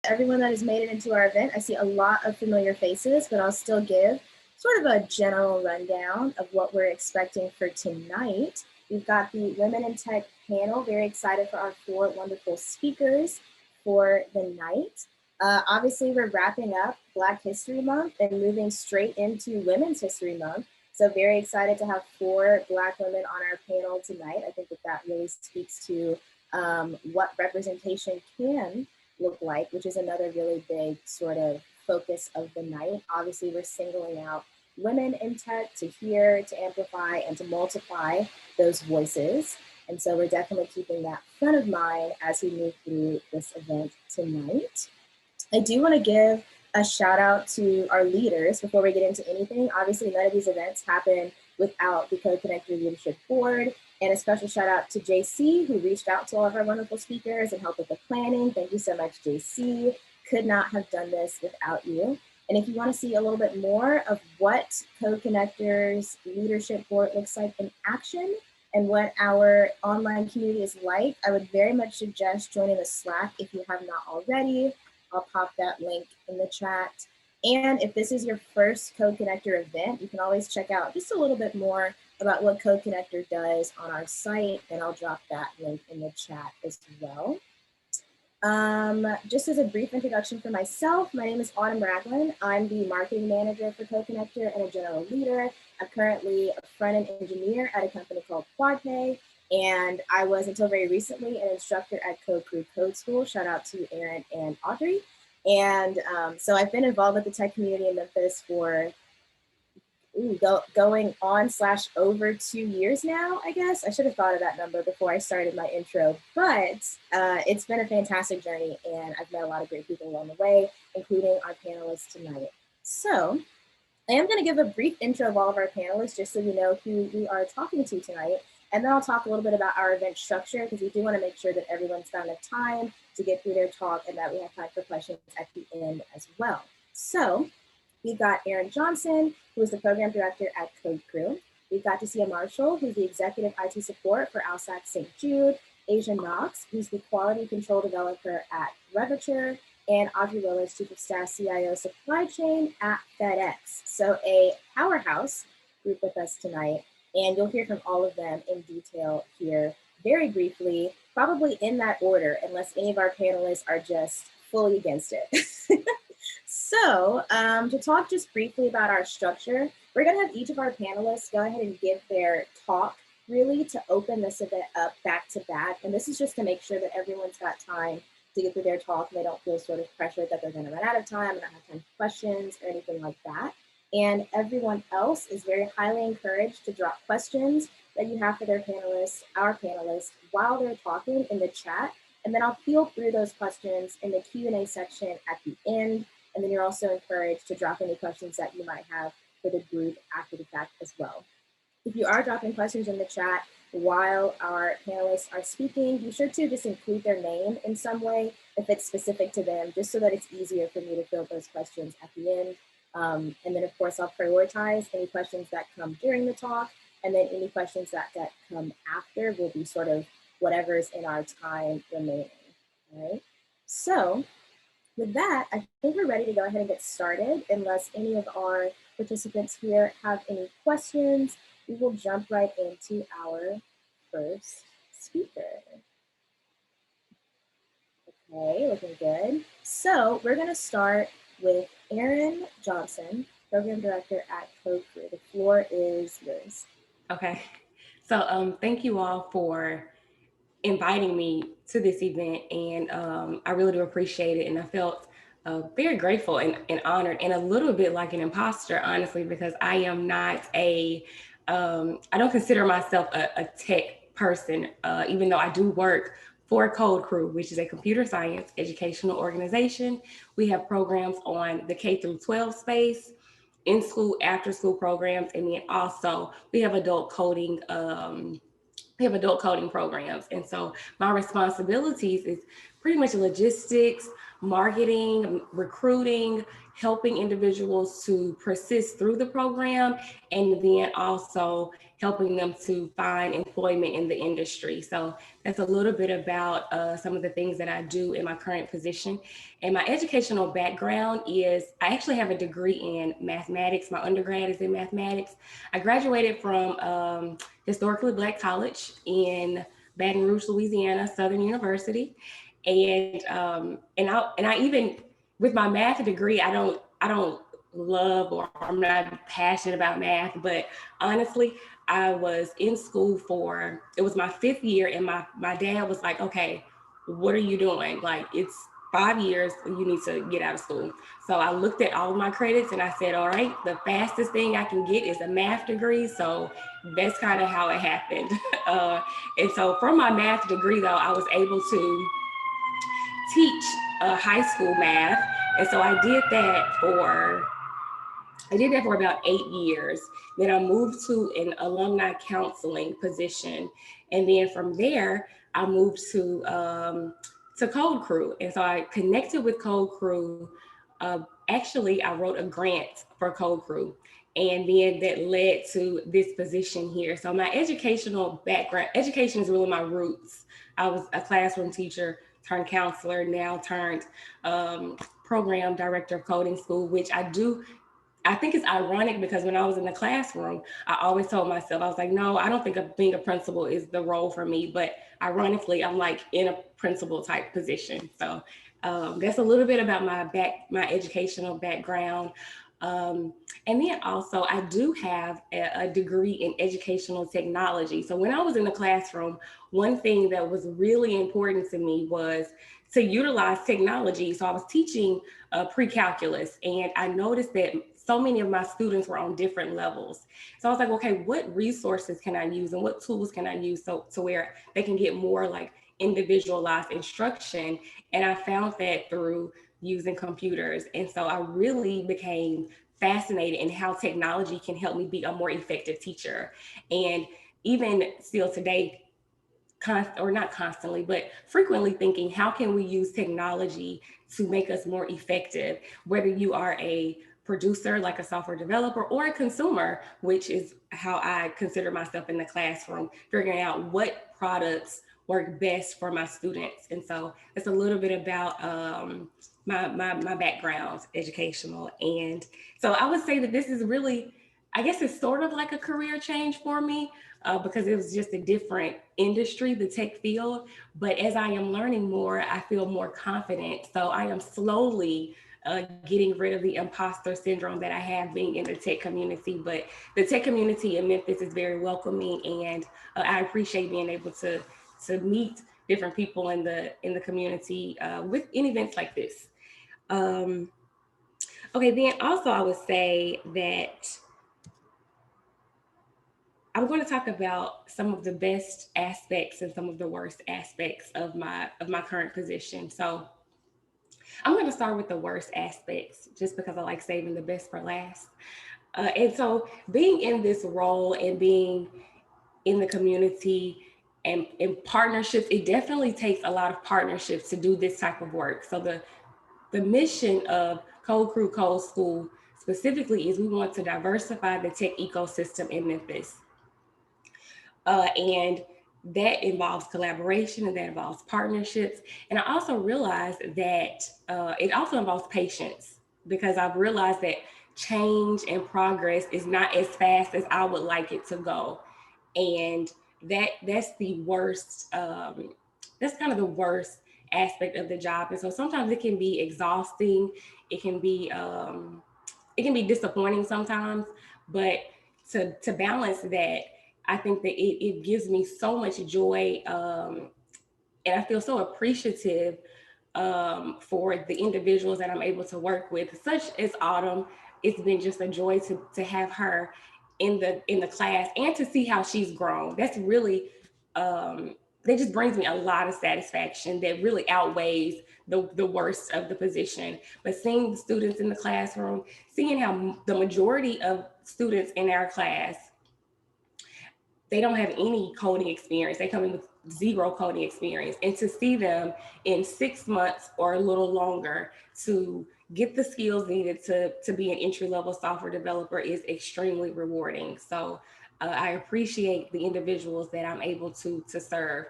everyone that has made it into our event. I see a lot of familiar faces, but I'll still give sort of a general rundown of what we're expecting for tonight. We've got the Women in Tech panel. Very excited for our 4 wonderful speakers for the night. Obviously, we're wrapping up Black History Month and moving straight into Women's History Month. So very excited to have 4 Black women on our panel tonight. I think that really speaks to what representation can look like, which is another really big sort of focus of the night. Obviously, we're singling out women in tech to hear, to amplify, and to multiply those voices. And so we're definitely keeping that front of mind as we move through this event tonight. I do want to give a shout out to our leaders before we get into anything. Obviously, none of these events happen without the Code Connector Leadership Board. And a special shout out to JC, who reached out to all of our wonderful speakers and helped with the planning. Thank you so much, JC. Could not have done this without you. And if you want to see a little bit more of what Code Connector's Leadership Board looks like in action and what our online community is like, I would very much suggest joining the Slack if you have not already. I'll pop that link in the chat. And if this is your first Code Connector event, you can always check out just a little bit more about what Code Connector does on our site, and I'll drop that link in the chat as well. Just as a brief introduction for myself, my name is Audrey Raglin. I'm the marketing manager for Code Connector and a general leader. I'm currently a front-end engineer at a company called QuadPay, and I was until very recently an instructor at Code Crew Code School. Shout out to Aaron and Audrey. And so I've been involved with the tech community in Memphis for going on / over 2 years now, I guess. I should have thought of that number before I started my intro, but it's been a fantastic journey and I've met a lot of great people along the way, including our panelists tonight. So I am going to give a brief intro of all of our panelists just so you know who we are talking to tonight. And then I'll talk a little bit about our event structure because we do want to make sure that everyone's got enough time to get through their talk and that we have time for questions at the end as well. So we've got Erin Johnson, who is the program director at Code Crew. We've got Tastia Marshall, who's the executive IT support for ALSAC St. Jude. Asia Knox, who's the quality control developer at Regiture. And Audrey Willis, chief of staff CIO supply chain at FedEx. So a powerhouse group with us tonight. And you'll hear from all of them in detail here very briefly, probably in that order, unless any of our panelists are just fully against it. So to talk just briefly about our structure, we're gonna have each of our panelists go ahead and give their talk really to open this event up back to back. And this is just to make sure that everyone's got time to get through their talk and they don't feel sort of pressured that they're gonna run out of time and not have time for questions or anything like that. And everyone else is very highly encouraged to drop questions that you have for their panelists, our panelists, while they're talking in the chat. And then I'll field through those questions in the Q&A section at the end. And then you're also encouraged to drop any questions that you might have for the group after the fact as well. If you are dropping questions in the chat while our panelists are speaking, be sure to just include their name in some way if it's specific to them, just so that it's easier for me to field those questions at the end. And then of course I'll prioritize any questions that come during the talk, and then any questions that come after will be sort of whatever's in our time remaining, all right? So with that, I think we're ready to go ahead and get started. Unless any of our participants here have any questions, we will jump right into our first speaker. Okay, looking good. So we're gonna start with Erin Johnson, Program Director at Code Crew. The floor is yours. Okay, so thank you all for inviting me to this event, and I really do appreciate it. And I felt very grateful and honored, and a little bit like an imposter, honestly, because I am not I don't consider myself a tech person, even though I do work for Code Crew, which is a computer science educational organization. We have programs on the K through 12 space, in school, after school programs, and then also we have adult coding. We have adult coding programs. And so my responsibilities is pretty much logistics, marketing, recruiting, helping individuals to persist through the program, and then also helping them to find employment in the industry. So that's a little bit about some of the things that I do in my current position. And my educational background is I actually have a degree in mathematics. My undergrad is in mathematics. I graduated from historically Black college in Baton Rouge, Louisiana, Southern University, and I even with my math degree, I don't love or I'm not passionate about math, but honestly, I was in school for it was my 5th year, and my dad was like, okay, what are you doing? Like it's 5 years, you need to get out of school. So I looked at all of my credits and I said, all right, the fastest thing I can get is a math degree. So that's kind of how it happened. And so from my math degree, though, I was able to teach high school math. And so I did that for about 8 years. Then I moved to an alumni counseling position. And then from there, I moved to Code Crew. And so I connected with Code Crew. Actually, I wrote a grant for Code Crew. And then that led to this position here. So my educational background, education is really my roots. I was a classroom teacher turned counselor, now turned program director of coding school, which I think it's ironic because when I was in the classroom, I always told myself, I was like, no, I don't think being a principal is the role for me. But ironically, I'm like in a principal type position. So that's a little bit about my educational background. Um, and then also, I do have a degree in educational technology. So when I was in the classroom, one thing that was really important to me was to utilize technology. So I was teaching pre-calculus, and I noticed that so many of my students were on different levels. So I was like, okay, what resources can I use and what tools can I use so to where they can get more like individualized instruction? And I found that through using computers. And so I really became fascinated in how technology can help me be a more effective teacher. And even still today, or not constantly, but frequently thinking, how can we use technology to make us more effective? Whether you are a producer, like a software developer, or a consumer, which is how I consider myself in the classroom, figuring out what products work best for my students. And so it's a little bit about my background, educational. And so I would say that this is really, I guess it's sort of like a career change for me, because it was just a different industry, the tech field. But as I am learning more, I feel more confident. So I am slowly getting rid of the imposter syndrome that I have being in the tech community. But the tech community in Memphis is very welcoming, and I appreciate being able to meet different people in the community in events like this. Um, okay, then also I would say that I'm going to talk about some of the best aspects and some of the worst aspects of my current position. So I'm going to start with the worst aspects, just because I like saving the best for last. And so being in this role and being in the community and in partnerships, it definitely takes a lot of partnerships to do this type of work. So the mission of Code Crew Code School specifically is we want to diversify the tech ecosystem in Memphis. And that involves collaboration and that involves partnerships. And I also realized that it also involves patience, because I've realized that change and progress is not as fast as I would like it to go. And that's the worst, that's kind of the worst aspect of the job. And so sometimes it can be exhausting. It can be, it can be disappointing sometimes, but to balance that, I think that it gives me so much joy, and I feel so appreciative for the individuals that I'm able to work with, such as Autumn. It's been just a joy to have her in the class and to see how she's grown. That's really that just brings me a lot of satisfaction that really outweighs the worst of the position. But seeing the students in the classroom, seeing how the majority of students in our class, they don't have any coding experience. They come in with zero coding experience. And to see them in 6 months or a little longer to get the skills needed to be an entry level software developer is extremely rewarding. So I appreciate the individuals that I'm able to serve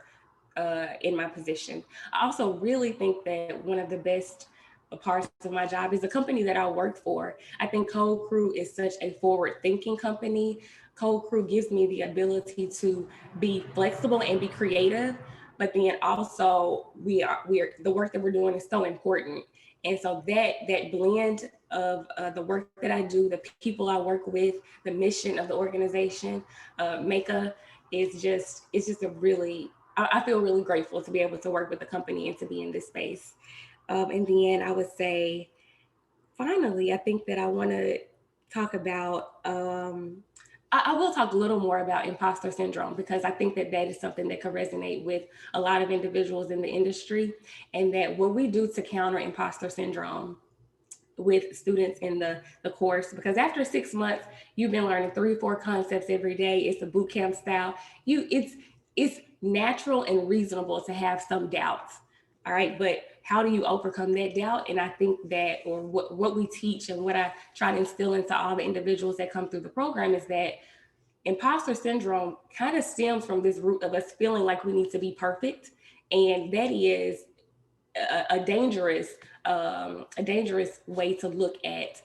in my position. I also really think that one of the best parts of my job is the company that I work for. I think Code Crew is such a forward thinking company. Code Crew gives me the ability to be flexible and be creative, but then also we're the work that we're doing is so important. And so that blend of the work that I do, the people I work with, the mission of the organization, Meka, it's just a really I feel really grateful to be able to work with the company and to be in this space. In the end, I would say, finally, I think that I want to talk about. I will talk a little more about imposter syndrome because I think that that is something that could resonate with a lot of individuals in the industry, and that what we do to counter imposter syndrome with students in the course, because after 6 months you've been learning 3 or 4 concepts every day. It's a boot camp style. It's natural and reasonable to have some doubts, all right, but how do you overcome that doubt? And I think that, or what we teach and what I try to instill into all the individuals that come through the program is that imposter syndrome kind of stems from this root of us feeling like we need to be perfect, and that is a dangerous a dangerous way to look at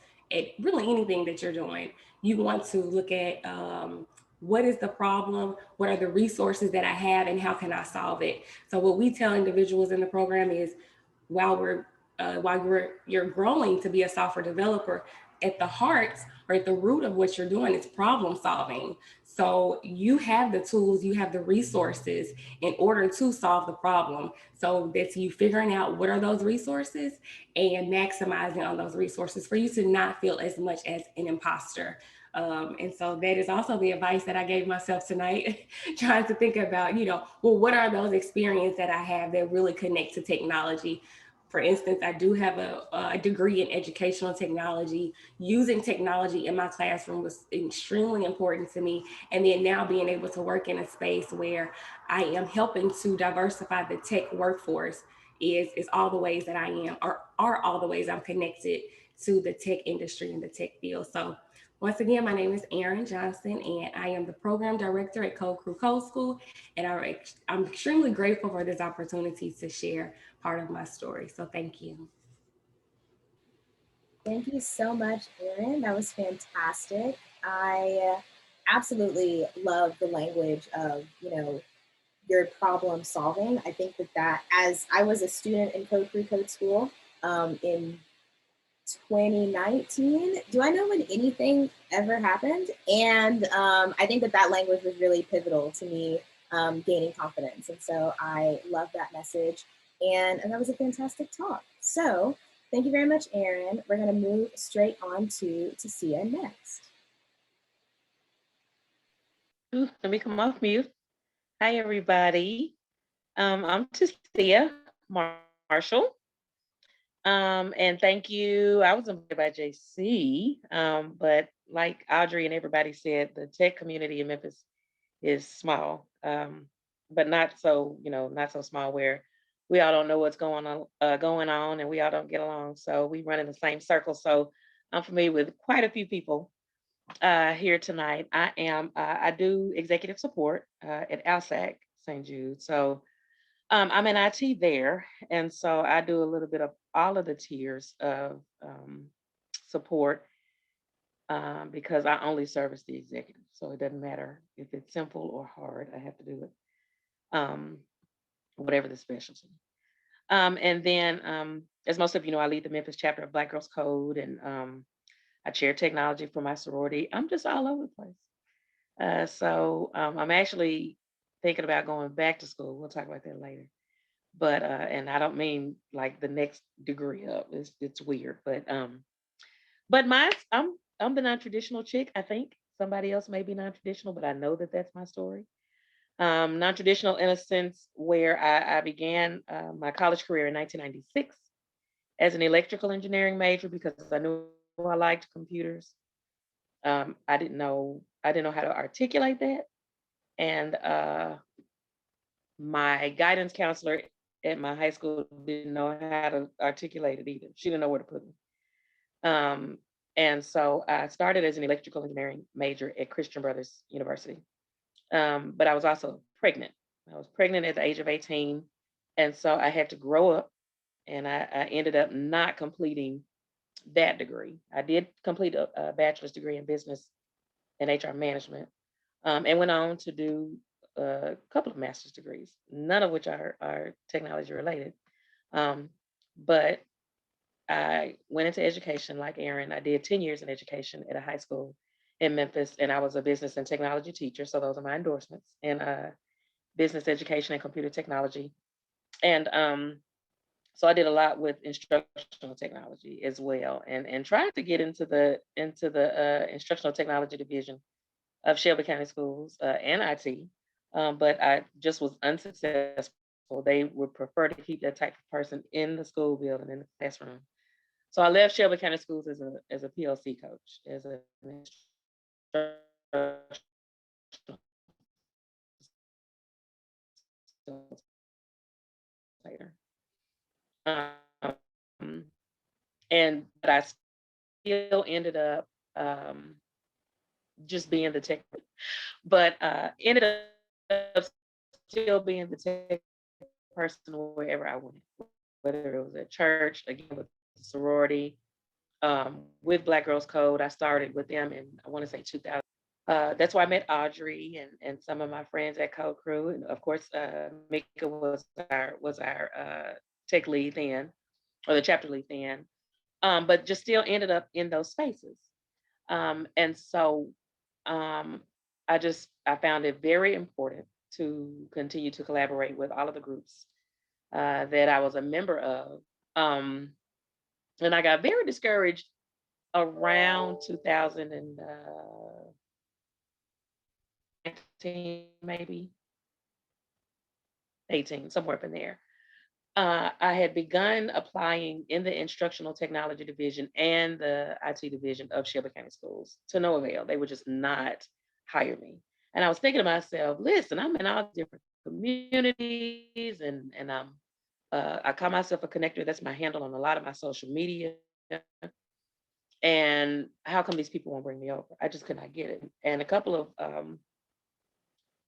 really anything that you're doing. You want to look at what is the problem, what are the resources that I have, and how can I solve it. So what we tell individuals in the program is while you're growing to be a software developer, at the heart or at the root of what you're doing is problem solving. So you have the tools, you have the resources in order to solve the problem. So that's you figuring out what are those resources and maximizing on those resources for you to not feel as much as an imposter. And so that is also the advice that I gave myself tonight, trying to think about, well, what are those experiences that I have that really connect to technology? For instance, I do have a degree in educational technology. Using technology in my classroom was extremely important to me. And then now being able to work in a space where I am helping to diversify the tech workforce is all the ways that I am, or are all the ways I'm connected to the tech industry and the tech field. So once again, my name is Erin Johnson, and I am the program director at Code Crew Code School. And I'm extremely grateful for this opportunity to share part of my story. So thank you. Thank you so much, Erin. That was fantastic. I absolutely love the language of, your problem solving. I think that as I was a student in Code Free Code School in 2019. Do I know when anything ever happened? And I think that language was really pivotal to me gaining confidence. And so I love that message. And that was a fantastic talk. So thank you very much, Erin. We're going to move straight on to Tassia next. Ooh, let me come off mute. Hi, everybody. I'm Tastia Marshall. And thank you. I was invited by JC, but like Audrey and everybody said, the tech community in Memphis is small, but not so, not so small where we all don't know what's going on, and we all don't get along. So we run in the same circle. So I'm familiar with quite a few people here tonight. I do executive support at ALSAC St. Jude. So I'm in IT there. And so I do a little bit of all of the tiers of support because I only service the executive. So it doesn't matter if it's simple or hard, I have to do it, whatever the specialty. And then, as most of you know, I lead the Memphis chapter of Black Girls Code, and I chair technology for my sorority. I'm just all over the place. So I'm actually thinking about going back to school. We'll talk about that later. But and I don't mean like the next degree up. It's weird, but my I'm the non-traditional chick. I think somebody else may be non-traditional, but I know that that's my story. Non-traditional in a sense where I began my college career in 1996 as an electrical engineering major because I knew I liked computers. I didn't know how to articulate that, and my guidance counselor at my high school didn't know how to articulate it either. She didn't know where to put me. And so I started as an electrical engineering major at Christian Brothers University. But I was also pregnant. I was pregnant at the age of 18. And so I had to grow up, and I ended up not completing that degree. I did complete a bachelor's degree in business and HR management, and went on to do a couple of master's degrees, none of which are technology related. But I went into education like Aaron. I did 10 years in education at a high school in Memphis, and I was a business and technology teacher. So those are my endorsements in business education and computer technology. And so I did a lot with instructional technology as well, and tried to get into the instructional technology division of Shelby County Schools and IT, but I just was unsuccessful. They would prefer to keep that type of person in the school building, in the classroom. So I left Shelby County Schools as a PLC coach, as an instructional facilitator. But I still ended up just being the tech, but ended up still being the tech person wherever I went, whether it was at church, again with the sorority, with Black Girls Code. I started with them in, I want to say 2000. That's where I met Audrey and some of my friends at Code Crew, and of course, Mika was our tech lead then, or the chapter lead then. But just still ended up in those spaces. And so I found it very important to continue to collaborate with all of the groups that I was a member of. And I got very discouraged around 2019, maybe 18, somewhere up in there. I had begun applying in the instructional technology division and the IT division of Shelby County Schools to no avail. They would just not hire me. And I was thinking to myself, listen, I'm in all different communities, and I call myself a connector. That's my handle on a lot of my social media. And how come these people won't bring me over? I just could not get it. And a couple of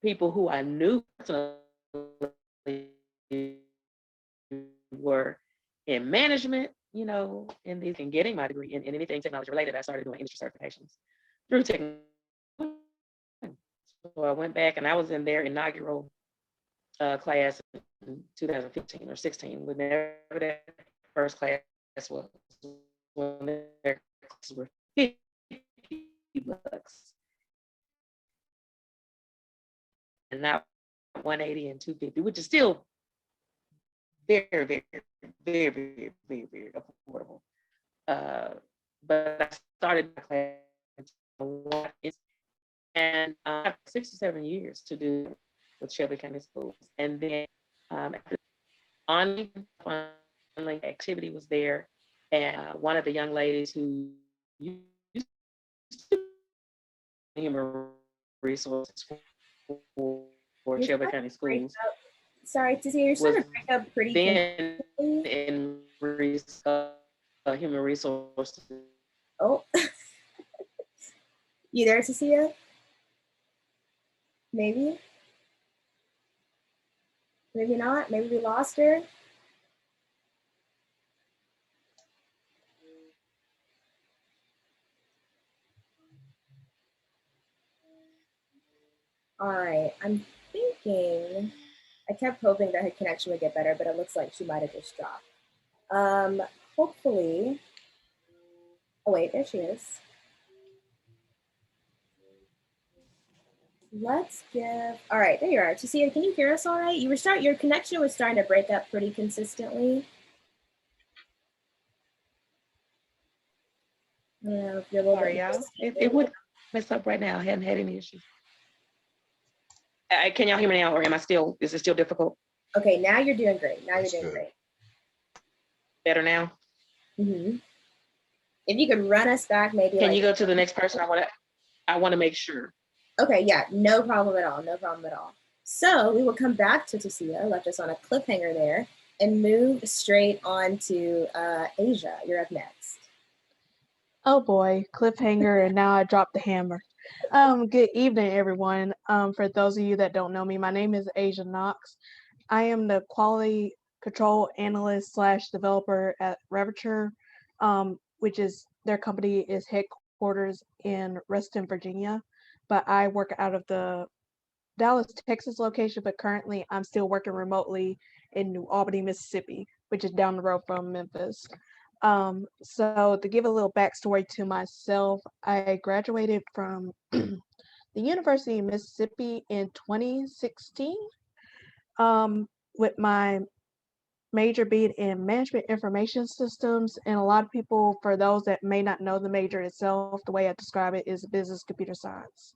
people who I knew were in management, in getting my degree in anything technology related. I started doing industry certifications through technology. So I went back and I was in their inaugural class in 2015 or 16, whenever that first class was, when their classes were $50, and not 180 and 250, which is still very, very, very, very, very, very affordable. But I started my class, and I have 6 or 7 years to do with Shelby County Schools. And then after online activity was there, and one of the young ladies who used to be human resources for Shelby County Schools. Sorry to see you're starting to break up pretty then in human resources. Oh, you there, Tastia? Maybe not. Maybe we lost her. All right, I'm thinking, I kept hoping that her connection would get better, but it looks like she might have just dropped. Hopefully, oh wait, there she is. Let's give, all right, there you are. Tassia, can you hear us all right? Your connection was starting to break up pretty consistently. Yeah, if you're a little Sorry, y'all. It would mess up right now. I hadn't had any issues. Can y'all hear me now, or is it still difficult? Okay, now you're doing great. Great. Better now? Mm-hmm. If you could run us back, maybe. Can you go to the next person? I want to make sure. Okay, yeah, no problem at all. So we will come back to Tassia, left us on a cliffhanger there, and move straight on to Asia. You're up next. Oh boy, cliffhanger, and now I dropped the hammer. Good evening, everyone. For those of you that don't know me, my name is Asia Knox. I am the quality control analyst slash developer at Ravature, which is their company is headquarters in Reston, Virginia, but I work out of the Dallas, Texas location, but currently I'm still working remotely in New Albany, Mississippi, which is down the road from Memphis. So to give a little backstory to myself, I graduated from the University of Mississippi in 2016, with my major being in management information systems. And a lot of people, for those that may not know the major itself, the way I describe it is business computer science.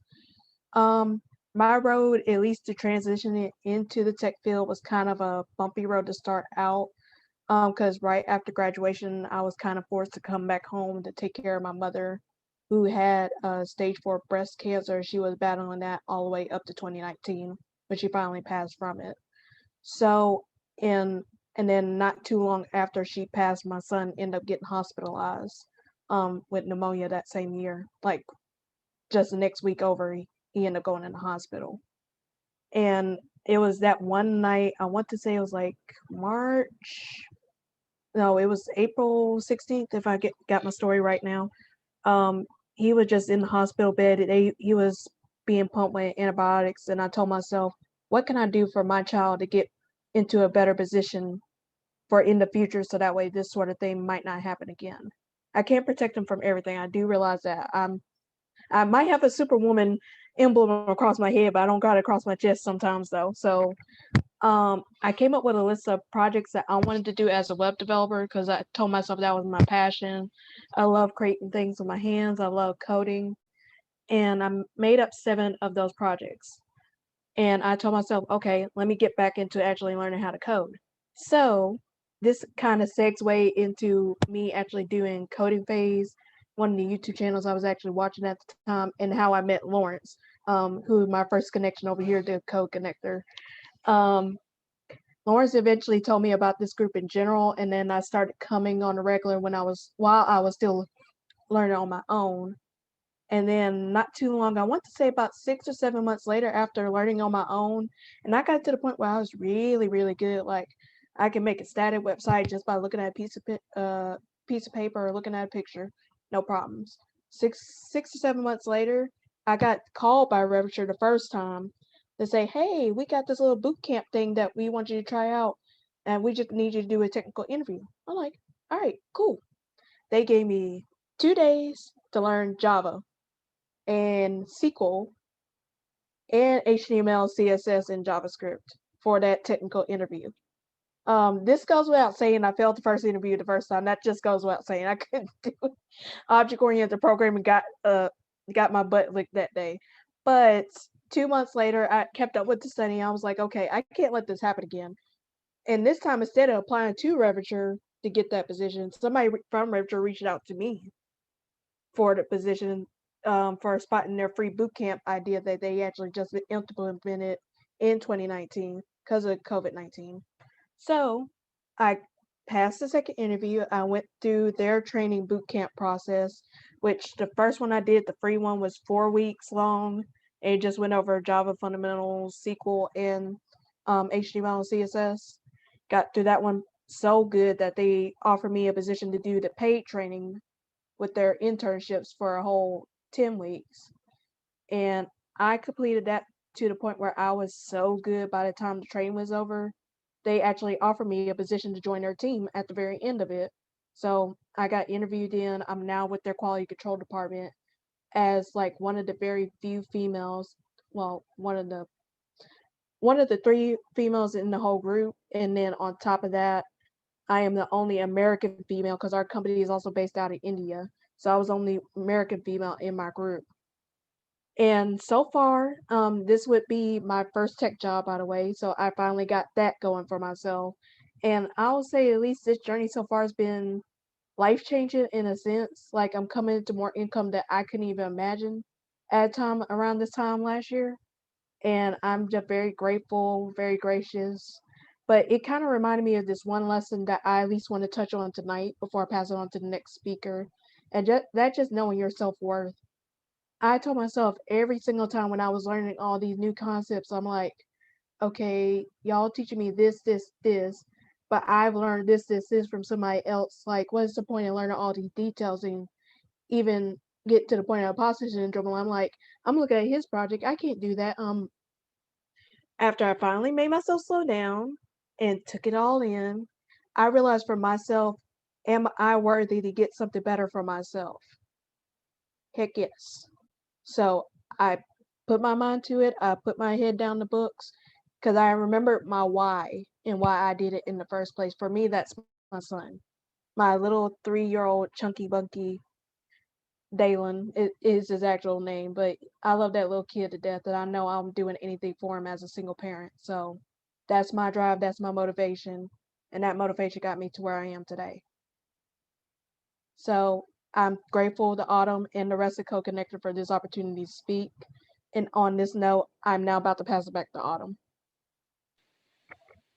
Um, my road, at least to transition it into the tech field, was kind of a bumpy road to start out. Because right after graduation, I was kind of forced to come back home to take care of my mother, who had stage 4 breast cancer. She was battling that all the way up to 2019, but she finally passed from it. So, in and then not too long after she passed, my son ended up getting hospitalized with pneumonia that same year. Like just the next week over, he ended up going in the hospital. And it was that one night, I want to say it was like March, no, it was April 16th, if I got my story right now. Um, he was just in the hospital bed. He was being pumped with antibiotics, and I told myself, what can I do for my child to get into a better position for in the future, so that way this sort of thing might not happen again. I can't protect him from everything. I do realize that I might have a superwoman emblem across my head, but I don't got it across my chest sometimes though. So I came up with a list of projects that I wanted to do as a web developer because I told myself that was my passion. I love creating things with my hands. I love coding, and I made up 7 of those projects. And I told myself, okay, let me get back into actually learning how to code. So this kind of segue into me actually doing coding phase, one of the YouTube channels I was actually watching at the time, and how I met Lawrence, who was my first connection over here to Code Connector. Um, Lawrence eventually told me about this group in general, and then I started coming on a regular while I was still learning on my own. And then not too long, I want to say about 6 or 7 months later, after learning on my own, and I got to the point where I was really, really good. Like I can make a static website just by looking at a piece of paper or looking at a picture, no problems. Six or 7 months later, I got called by Revature the first time to say, "Hey, we got this little boot camp thing that we want you to try out, and we just need you to do a technical interview." I'm like, "All right, cool." They gave me 2 days to learn Java and SQL and HTML, CSS, and JavaScript for that technical interview. This goes without saying. I failed the first interview the first time. That just goes without saying. I couldn't do it. Object-oriented programming got my butt licked that day. But 2 months later, I kept up with the study. I was like, okay, I can't let this happen again. And this time, instead of applying to Revature to get that position, somebody from Revature reached out to me for the position, for a spot in their free boot camp idea that they actually just implemented in 2019 because of COVID-19. So I passed the second interview. I went through their training boot camp process, which the first one I did, the free one, was 4 weeks long. It just went over Java fundamentals, SQL, and HTML and CSS. Got through that one so good that they offered me a position to do the paid training with their internships for a whole 10 weeks. And I completed that to the point where I was so good by the time the training was over. They actually offered me a position to join their team at the very end of it. So I got interviewed in. I'm now with their quality control department as like one of the very few females. Well, one of the 3 females in the whole group. And then on top of that, I am the only American female because our company is also based out of India. So I was only American female in my group. And so far, this would be my first tech job, by the way. So I finally got that going for myself. And I'll say at least this journey so far has been life changing in a sense. Like I'm coming into more income that I couldn't even imagine at a time around this time last year. And I'm just very grateful, very gracious. But it kind of reminded me of this one lesson that I at least want to touch on tonight before I pass it on to the next speaker. And that's just knowing your self-worth. I told myself every single time when I was learning all these new concepts, I'm like, okay, y'all teaching me this, this, this, but I've learned this, this, this from somebody else. Like, what's the point of learning all these details and even get to the point of imposter syndrome? And I'm like, I'm looking at his project. I can't do that. After I finally made myself slow down and took it all in, I realized for myself, am I worthy to get something better for myself? Heck yes. So I put my mind to it. I put my head down the books because I remembered my why and why I did it in the first place. For me, that's my son, my little 3-year-old chunky bunky Dalen is his actual name, but I love that little kid to death, and I know I'm doing anything for him as a single parent. So that's my drive, that's my motivation, and that motivation got me to where I am today. So I'm grateful to Autumn and the rest of Co-Connected for this opportunity to speak. And on this note, I'm now about to pass it back to Autumn.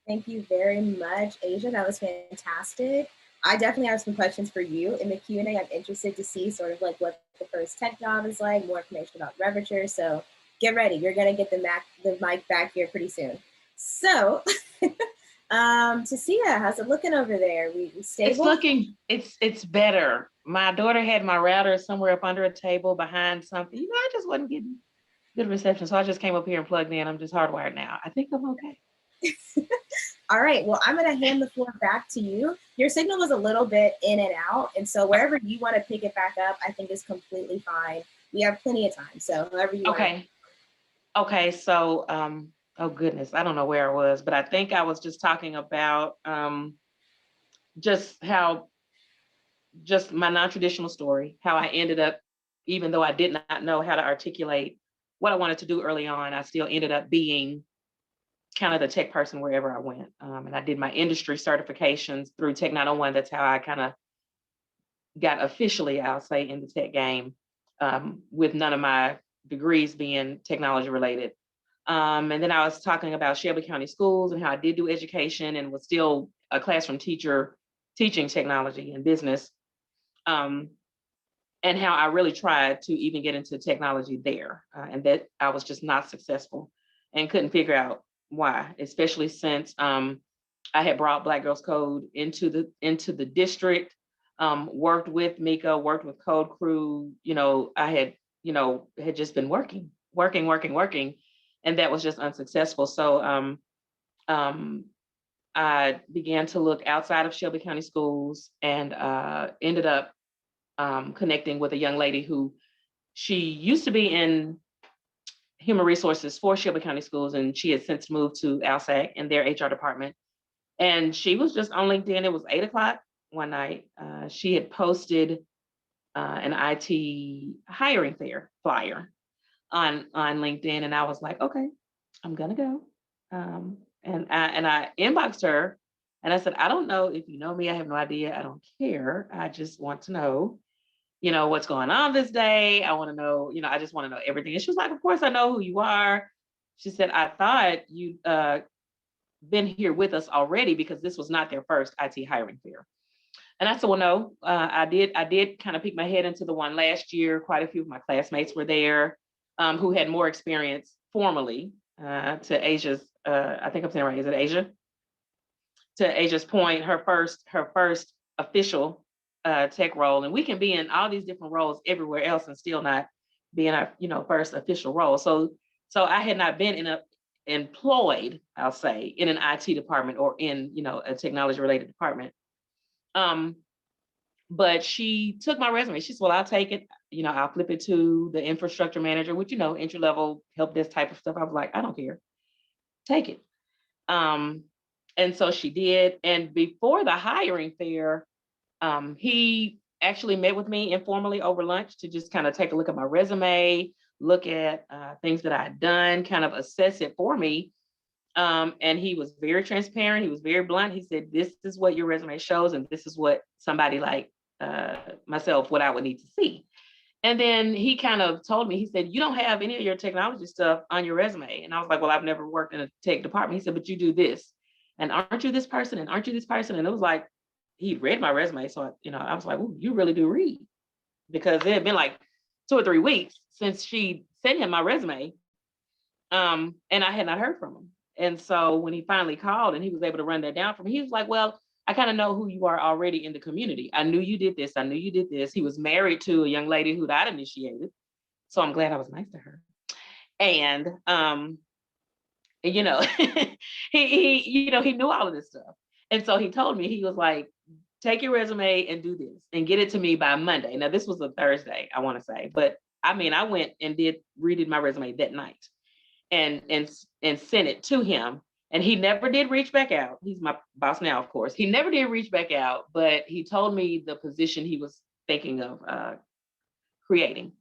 Thank you very much, Asia. That was fantastic. I definitely have some questions for you in the Q&A. I'm interested to see sort of like what the first tech job is like, more information about Reverture. So get ready. You're going to get the mic back here pretty soon. So, Tastia, how's it looking over there? We stable? It's looking, it's better. My daughter had my router somewhere up under a table behind something. You know, I just wasn't getting good reception. So I just came up here and plugged in. I'm just hardwired now. I think I'm okay. All right, well, I'm going to hand the floor back to you. Your signal was a little bit in and out, and so wherever you want to pick it back up, I think is completely fine. We have plenty of time, so however you want. Okay, so, oh goodness, I don't know where I was, but I think I was just talking about just my non-traditional story, how I ended up, even though I did not know how to articulate what I wanted to do early on, I still ended up being kind of the tech person wherever I went. And I did my industry certifications through Tech 901. That's how I kind of got officially, I'll say, in the tech game, with none of my degrees being technology related. And then I was talking about Shelby County Schools and how I did do education and was still a classroom teacher teaching technology and business. And how I really tried to even get into technology there, and that I was just not successful and couldn't figure out why, especially since I had brought Black Girls Code into the district, worked with Mika, worked with Code Crew. You know, I had just been working, and that was just unsuccessful. So I began to look outside of Shelby County Schools and ended up connecting with a young lady who she used to be in human resources for Shelby County Schools, and she had since moved to ALSAC in their HR department. And she was just on LinkedIn. It was 8:00 one night. She had posted an IT hiring fair flyer on LinkedIn, and I was like, okay, I'm gonna go. And I inboxed her, and I said, I don't know if you know me. I have no idea. I don't care. I just want to know, what's going on this day. I want to know, I just want to know everything. And she was like, of course I know who you are. She said, I thought you'd been here with us already because this was not their first IT hiring fair. And I said, well, no, I did kind of peek my head into the one last year. Quite a few of my classmates were there who had more experience formally, to Asia's, I think I'm saying right, is it Asia? To Asia's point, her first official tech role. And we can be in all these different roles everywhere else and still not be in our, first official role. So I had not been employed, I'll say, in an IT department or in, a technology related department. But she took my resume. She said, well, I'll take it. I'll flip it to the infrastructure manager, which, entry level help desk type of stuff. I was like, I don't care. Take it. And so she did. And before the hiring fair, he actually met with me informally over lunch to just kind of take a look at my resume, look at things that I had done, kind of assess it for me. And he was very transparent. He was very blunt. He said, this is what your resume shows, and this is what somebody like myself, what I would need to see. And then he kind of told me, he said, you don't have any of your technology stuff on your resume. And I was like, well, I've never worked in a tech department. He said, but you do this. And aren't you this person? And aren't you this person? And it was like, he read my resume. So, I was like, oh, you really do read. because it had been like 2 or 3 weeks since she sent him my resume. And I had not heard from him. And so when he finally called and he was able to run that down for me, he was like, well, I kind of know who you are already in the community. I knew you did this. I knew you did this. He was married to a young lady who I'd initiated. So I'm glad I was nice to her. And, you know, he knew all of this stuff. And so he told me, he was like, take your resume and do this and get it to me by Monday. Now, this was a Thursday, I want to say, but I mean, I went and redid my resume that night and sent it to him. And he never did reach back out. He's my boss now, of course. He never did reach back out, but he told me the position he was thinking of creating,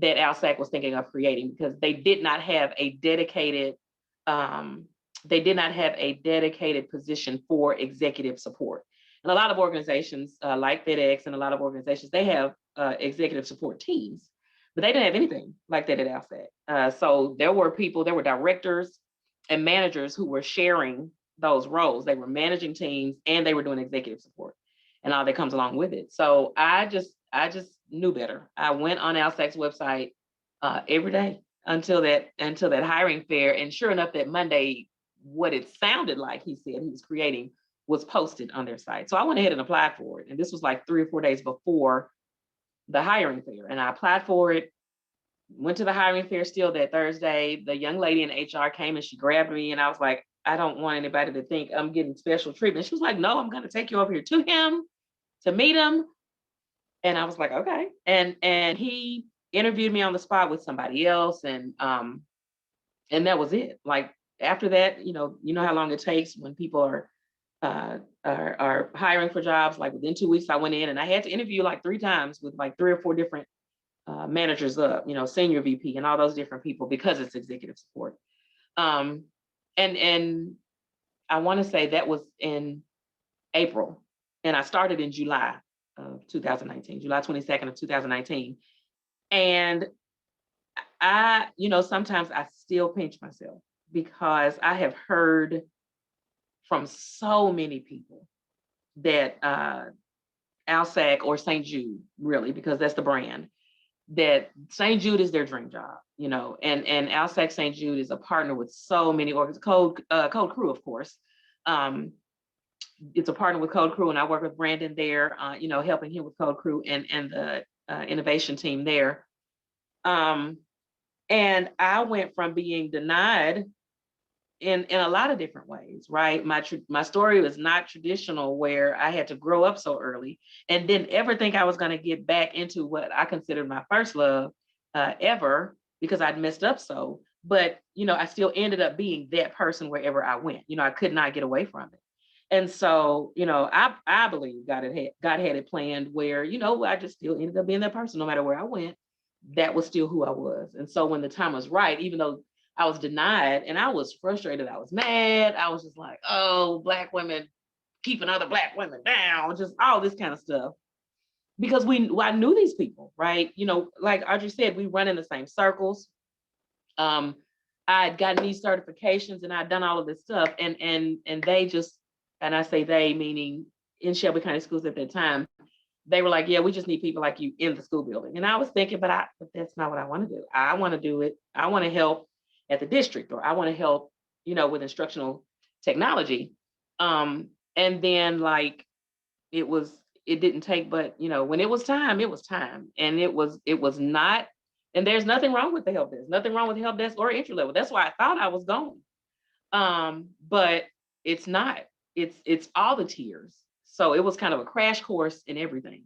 that ALSAC was thinking of creating, because they did not have a dedicated position for executive support. And a lot of organizations like FedEx and a lot of organizations, they have executive support teams, but they didn't have anything like that at ALSAC. So there were directors and managers who were sharing those roles. They were managing teams and they were doing executive support and all that comes along with it. So I just knew better. I went on ALSAC's website every day until that hiring fair. And sure enough, that Monday, what it sounded like he said he was creating was posted on their site. So I went ahead and applied for it. And this was like 3 or 4 days before the hiring fair. And I applied for it, went to the hiring fair still that Thursday. The young lady in HR came and she grabbed me and I was like, I don't want anybody to think I'm getting special treatment. She was like, no, I'm going to take you over here to him to meet him. And I was like, okay. And he interviewed me on the spot with somebody else. And that was it. Like after that, you know how long it takes when people are hiring for jobs. Like within 2 weeks, I went in and I had to interview like 3 times with like 3 or 4 different managers up, senior VP and all those different people, because it's executive support. And I want to say that was in April, and I started in July of 2019, July 22nd of 2019. And I, sometimes I still pinch myself because I have heard from so many people that ALSAC or St. Jude, really, because that's the brand, that St. Jude is their dream job, and ALSAC St. Jude is a partner with so many organizations, Code Crew, of course. It's a partner with Code Crew, and I work with Brandon there, helping him with Code Crew and the innovation team there. And I went from being denied in a lot of different ways, right? My story was not traditional, where I had to grow up so early and didn't ever think I was going to get back into what I considered my first love ever, because I'd messed up so. But, I still ended up being that person wherever I went. I could not get away from it. And so, I believe God had it planned where, I just still ended up being that person no matter where I went. That was still who I was. And so when the time was right, even though I was denied and I was frustrated, I was mad, I was just like, oh, Black women keeping other Black women down, just all this kind of stuff. Because I knew these people, right? Like Audrey said, we run in the same circles. I had gotten these certifications and I'd done all of this stuff, and they just, and I say they, meaning in Shelby County Schools at that time, they were like, yeah, we just need people like you in the school building. And I was thinking, but that's not what I want to do. I want to do it. I want to help at the district, or I want to help, with instructional technology. And then like, it didn't take, but when it was time, it was time. And it was not, and there's nothing wrong with the help desk, nothing wrong with the help desk or entry level. That's why I thought I was going. But it's not, it's all the tiers. So it was kind of a crash course in everything.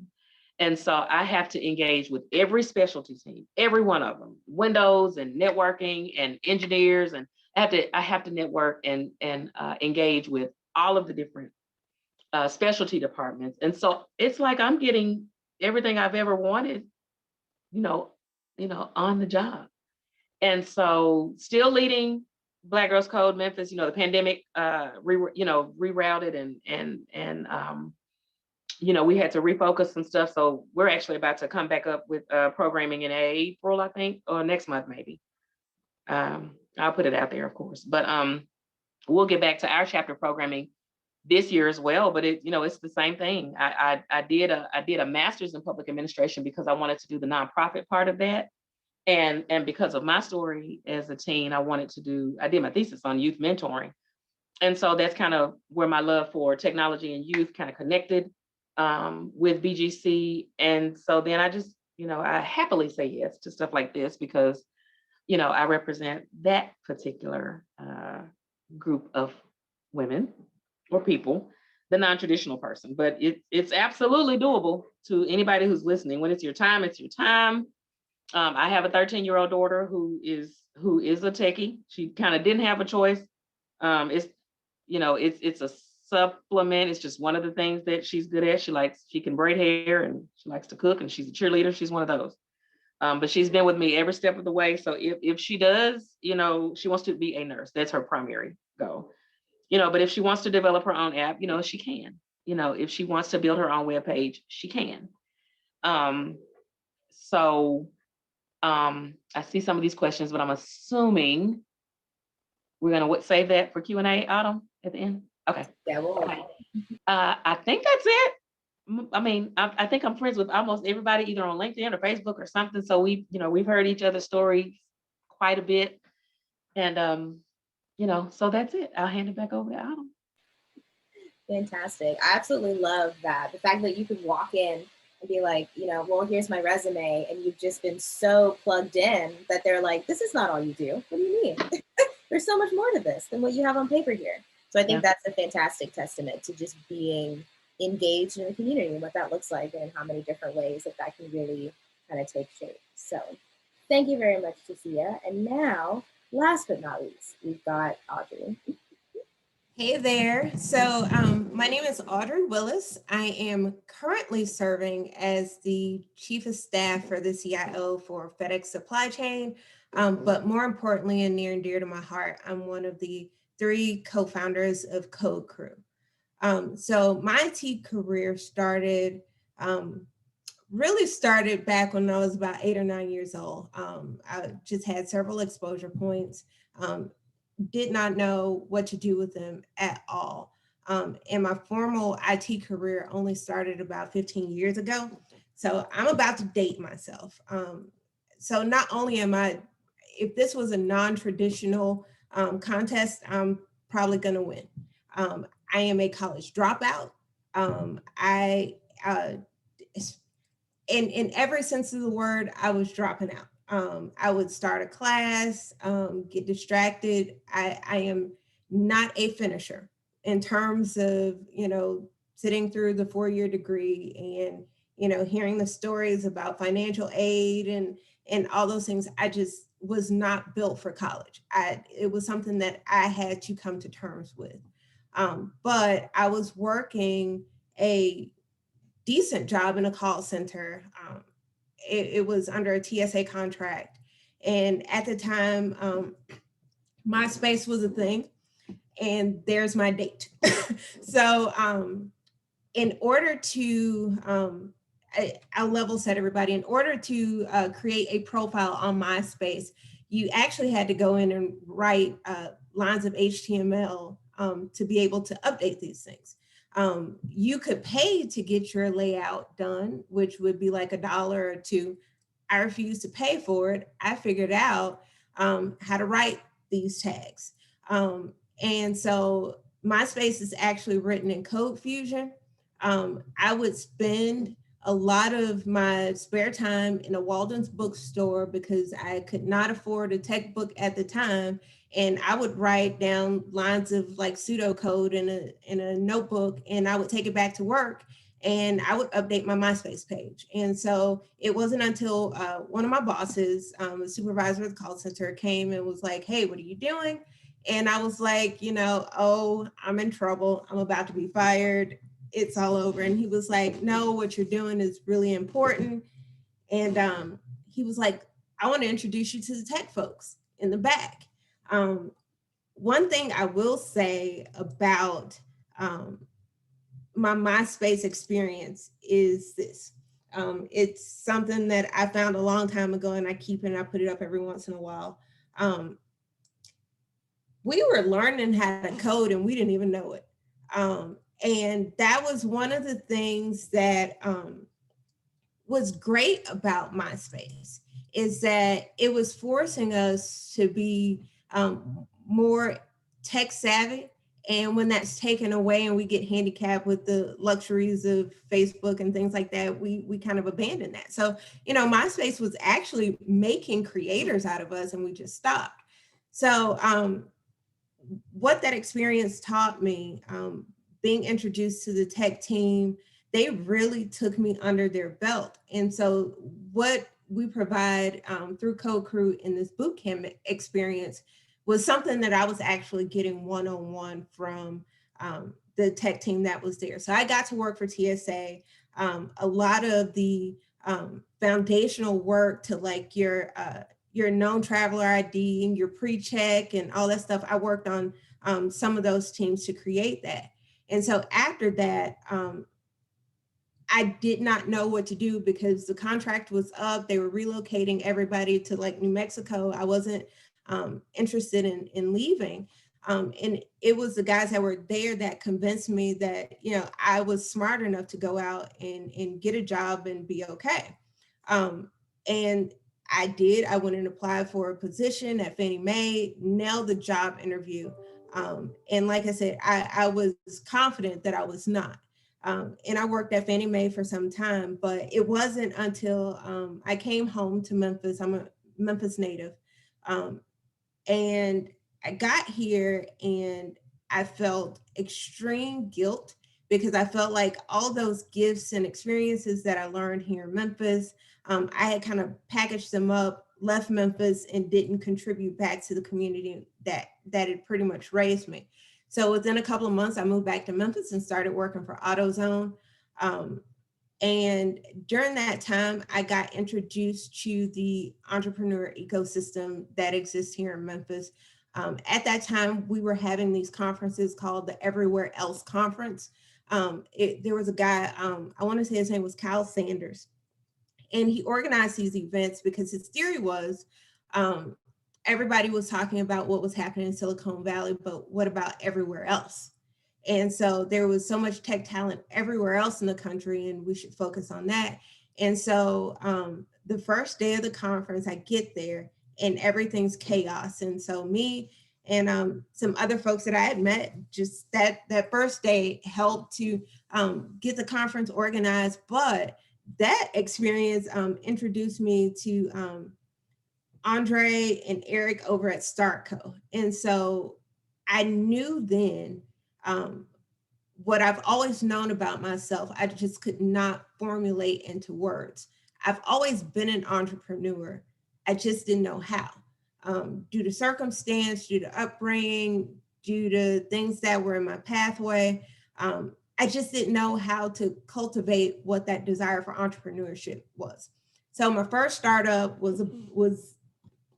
And so I have to engage with every specialty team, every one of them, Windows and networking and engineers. And I have to network and engage with all of the different specialty departments. And so it's like I'm getting everything I've ever wanted, on the job. And so still leading Black Girls Code Memphis, the pandemic rerouted and we had to refocus some stuff. So we're actually about to come back up with programming in April, I think, or next month, maybe. I'll put it out there, of course, but we'll get back to our chapter programming this year as well, but it's the same thing. I did a master's in public administration because I wanted to do the nonprofit part of that. And because of my story as a teen, I did my thesis on youth mentoring. And so that's kind of where my love for technology and youth kind of connected with BGC. And so then I just, I happily say yes to stuff like this because, I represent that particular group of women or people, the non-traditional person. But it's absolutely doable to anybody who's listening. When it's your time, it's your time. I have a 13-year-old daughter who is a techie. She kind of didn't have a choice. It's a supplement. It's just one of the things that she's good at. She can braid hair and she likes to cook and she's a cheerleader. She's one of those. But she's been with me every step of the way. So if she does, she wants to be a nurse. That's her primary goal. But if she wants to develop her own app, she can. If she wants to build her own web page, she can. So I see some of these questions, but I'm assuming we're gonna save that for Q&A, Autumn, at the end. Okay. Yeah, okay. I think that's it. I mean, I think I'm friends with almost everybody, either on LinkedIn or Facebook or something. So we've heard each other's stories quite a bit. And so that's it. I'll hand it back over to Autumn. Fantastic. I absolutely love that. The fact that you could walk in and be like, well, here's my resume. And you've just been so plugged in that they're like, this is not all you do. What do you mean? There's so much more to this than what you have on paper here. So I think that's a fantastic testament to just being engaged in the community and what that looks like and how many different ways that can really kind of take shape. So thank you very much, Tastia. And now, last but not least, we've got Audrey. Hey there. So my name is Audrey Willis. I am currently serving as the Chief of Staff for the CIO for FedEx Supply Chain. But more importantly and near and dear to my heart, I'm one of the 3 co-founders of Code Crew. So my IT career really started back when I was about 8 or 9 years old. I just had several exposure points. Did not know what to do with them at all. And my formal IT career only started about 15 years ago. So I'm about to date myself. So not only if this was a non-traditional contest, I'm probably gonna win. I am a college dropout. In every sense of the word, I was dropping out. I would start a class, get distracted. I am not a finisher in terms of, sitting through the 4-year degree and, hearing the stories about financial aid and all those things. I just was not built for college. It was something that I had to come to terms with. But I was working a decent job in a call center. It was under a TSA contract. And at the time, MySpace was a thing. And there's my date. So in order to, I'll level set everybody, in order to create a profile on MySpace, you actually had to go in and write lines of HTML to be able to update these things. You could pay to get your layout done, which would be like $1 or $2. I refused to pay for it. I figured out how to write these tags. And so MySpace is actually written in Code Fusion. I would spend a lot of my spare time in a Walden's bookstore because I could not afford a tech book at the time. And I would write down lines of like pseudocode in a notebook, and I would take it back to work and I would update my MySpace page. And so it wasn't until one of my bosses, the supervisor of the call center, came and was like, hey, what are you doing? And I was like, oh, I'm in trouble. I'm about to be fired. It's all over. And he was like, no, what you're doing is really important. And he was like, I want to introduce you to the tech folks in the back. One thing I will say about my MySpace experience is this. It's something that I found a long time ago, and I keep it and I put it up every once in a while. We were learning how to code and we didn't even know it. And that was one of the things that was great about MySpace, is that it was forcing us to be more tech savvy. And when that's taken away and we get handicapped with the luxuries of Facebook and things like that, we kind of abandon that. So, MySpace was actually making creators out of us, and we just stopped. So what that experience taught me, being introduced to the tech team, they really took me under their belt. And so what we provide through Code Crew in this bootcamp experience was something that I was actually getting one-on-one from the tech team that was there. So I got to work for TSA. A lot of the foundational work to like your known traveler ID and your pre-check and all that stuff, I worked on some of those teams to create that. And so after that, I did not know what to do because the contract was up. They were relocating everybody to like New Mexico. I wasn't interested in leaving. And it was the guys that were there that convinced me that, I was smart enough to go out and get a job and be okay. And I did. I went and applied for a position at Fannie Mae, nailed the job interview. And like I said, I was confident that I was not. And I worked at Fannie Mae for some time, but it wasn't until I came home to Memphis. I'm a Memphis native. And I got here and I felt extreme guilt because I felt like all those gifts and experiences that I learned here in Memphis, I had kind of packaged them up, left Memphis, and didn't contribute back to the community that had pretty much raised me. So within a couple of months, I moved back to Memphis and started working for AutoZone. And during that time, I got introduced to the entrepreneur ecosystem that exists here in Memphis. At that time, we were having these conferences called the Everywhere Else Conference. There was a guy, I want to say his name was Kyle Sanders, and he organized these events because his theory was everybody was talking about what was happening in Silicon Valley, but what about everywhere else? And so there was so much tech talent everywhere else in the country, and we should focus on that. And so the first day of the conference, I get there and everything's chaos. And so me and some other folks that I had met just that first day helped to get the conference organized. But that experience introduced me to Andre and Eric over at Startco. And so I knew then what I've always known about myself, I just could not formulate into words. I've always been an entrepreneur. I just didn't know how. Due to circumstance, due to upbringing, due to things that were in my pathway, I just didn't know how to cultivate what that desire for entrepreneurship was. So my first startup was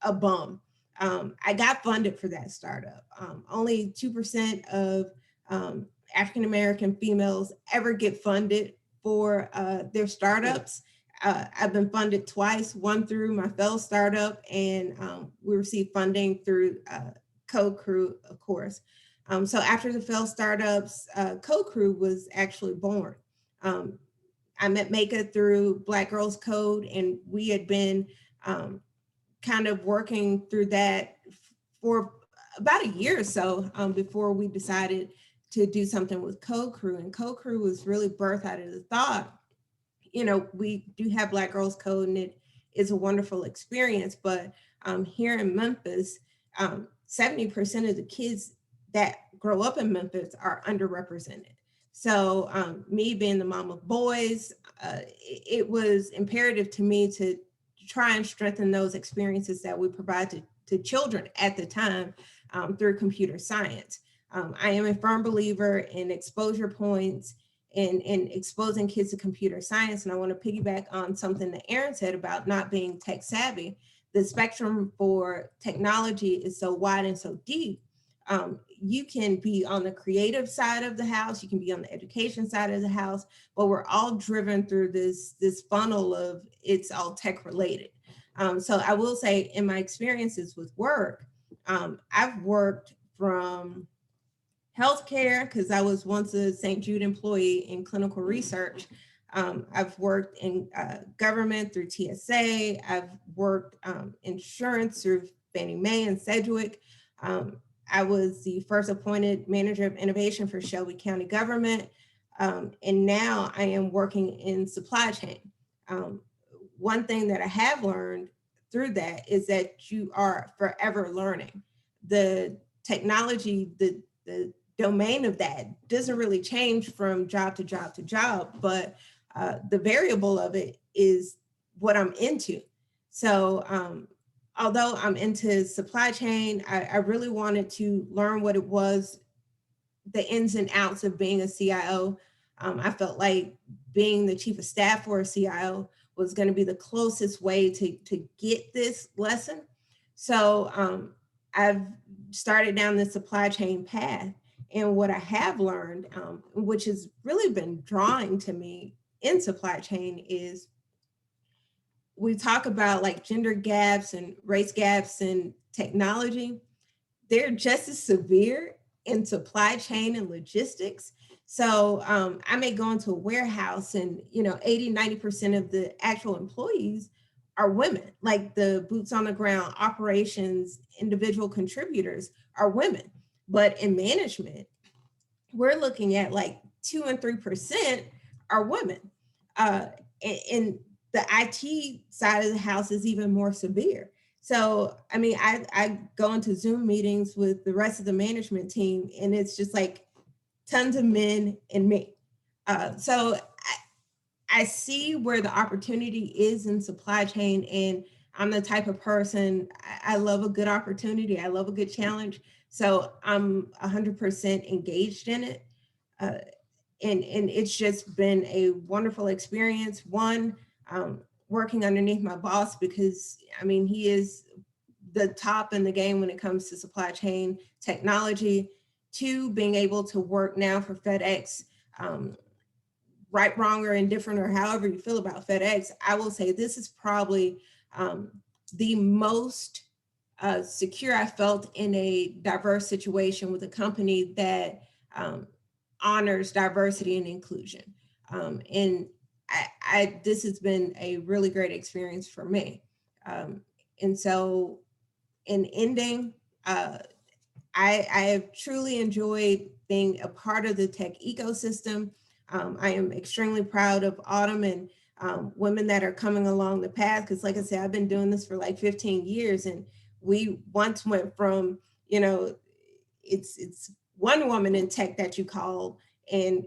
a bum. I got funded for that startup. Only 2% of African-American females ever get funded for their startups. I've been funded twice, one through my failed startup, and we received funding through Code Crew, of course. So after the failed startups, Code Crew was actually born. I met Maka through Black Girls Code, and we had been kind of working through that for about a year or so before we decided to do something with Code Crew. And Code Crew was really birthed out of the thought, we do have Black Girls Code and it is a wonderful experience, but here in Memphis, 70% of the kids that grow up in Memphis are underrepresented. So me being the mom of boys, it was imperative to me to try and strengthen those experiences that we provide to children at the time through computer science. I am a firm believer in exposure points and exposing kids to computer science. And I want to piggyback on something that Aaron said about not being tech savvy. The spectrum for technology is so wide and so deep. You can be on the creative side of the house, you can be on the education side of the house, but we're all driven through this funnel of it's all tech related. So I will say in my experiences with work, I've worked from healthcare, because I was once a St. Jude employee in clinical research. I've worked in government through TSA. I've worked insurance through Fannie Mae and Sedgwick. I was the first appointed manager of innovation for Shelby County government. And now I am working in supply chain. One thing that I have learned through that is that you are forever learning. The technology, the domain of that doesn't really change from job to job to job, but the variable of it is what I'm into. So although I'm into supply chain, I really wanted to learn what it was, the ins and outs of being a CIO. I felt like being the chief of staff for a CIO was going to be the closest way to get this lesson. So I've started down the supply chain path. And what I have learned, which has really been drawing to me in supply chain, is we talk about like gender gaps and race gaps in technology. They're just as severe in supply chain and logistics. So I may go into a warehouse and 80-90% of the actual employees are women. Like the boots on the ground operations individual contributors are women. But in management, we're looking at like 2 and 3% are women. And the IT side of the house is even more severe. So, I mean, I go into Zoom meetings with the rest of the management team, and it's just like tons of men and me. So I see where the opportunity is in supply chain, and I'm the type of person, I love a good opportunity. I love a good challenge. So I'm 100% engaged in it. And it's just been a wonderful experience. One, working underneath my boss, because I mean, he is the top in the game when it comes to supply chain technology. Two, being able to work now for FedEx, right, wrong, or indifferent, or however you feel about FedEx, I will say this is probably the most secure I felt in a diverse situation with a company that honors diversity and inclusion. And this has been a really great experience for me. And so in ending, I have truly enjoyed being a part of the tech ecosystem. I am extremely proud of Autumn and women that are coming along the path, because like I said, I've been doing this for like 15 years, and we once went from, it's one woman in tech that you call, and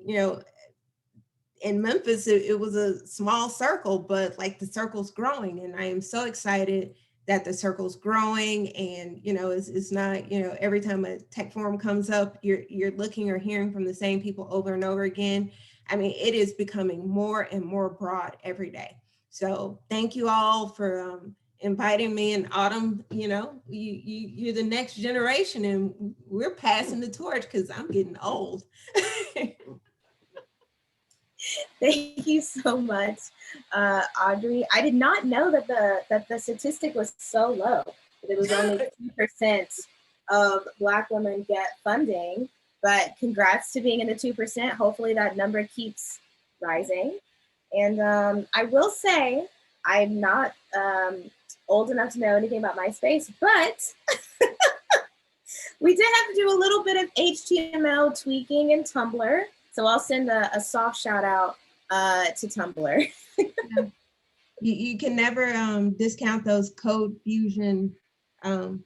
in Memphis, it was a small circle, but like the circle's growing, and I am so excited that the circle's growing. And it's not, every time a tech forum comes up, you're looking or hearing from the same people over and over again. I mean, it is becoming more and more broad every day. So thank you all for inviting me. And Autumn, you're the next generation, and we're passing the torch because I'm getting old. Thank you so much, Audrey. I did not know that the statistic was so low. It was only 2% of Black women get funding, but congrats to being in the 2%. Hopefully that number keeps rising. And I will say, I'm not old enough to know anything about MySpace, but we did have to do a little bit of HTML tweaking in Tumblr. So I'll send a soft shout out to Tumblr. Yeah. You can never discount those code fusion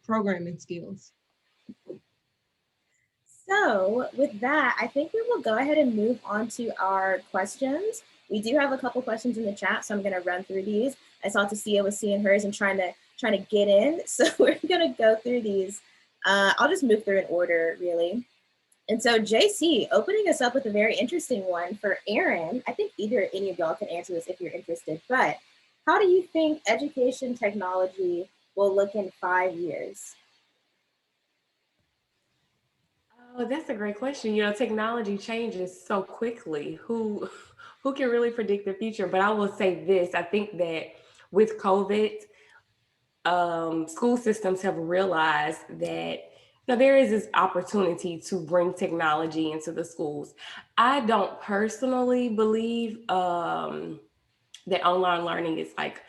programming skills. So with that, I think we will go ahead and move on to our questions. We do have a couple questions in the chat, so I'm going to run through these. I saw Tastia was seeing hers and trying to get in, so we're going to go through these. I'll just move through in order, really. And so JC, opening us up with a very interesting one for Aaron. I think any of y'all can answer this if you're interested, but how do you think education technology will look in 5 years? Oh, that's a great question. Technology changes so quickly. Who can really predict the future? But I will say this, I think that with COVID, school systems have realized that Now, there is this opportunity to bring technology into the schools. I don't personally believe that online learning is like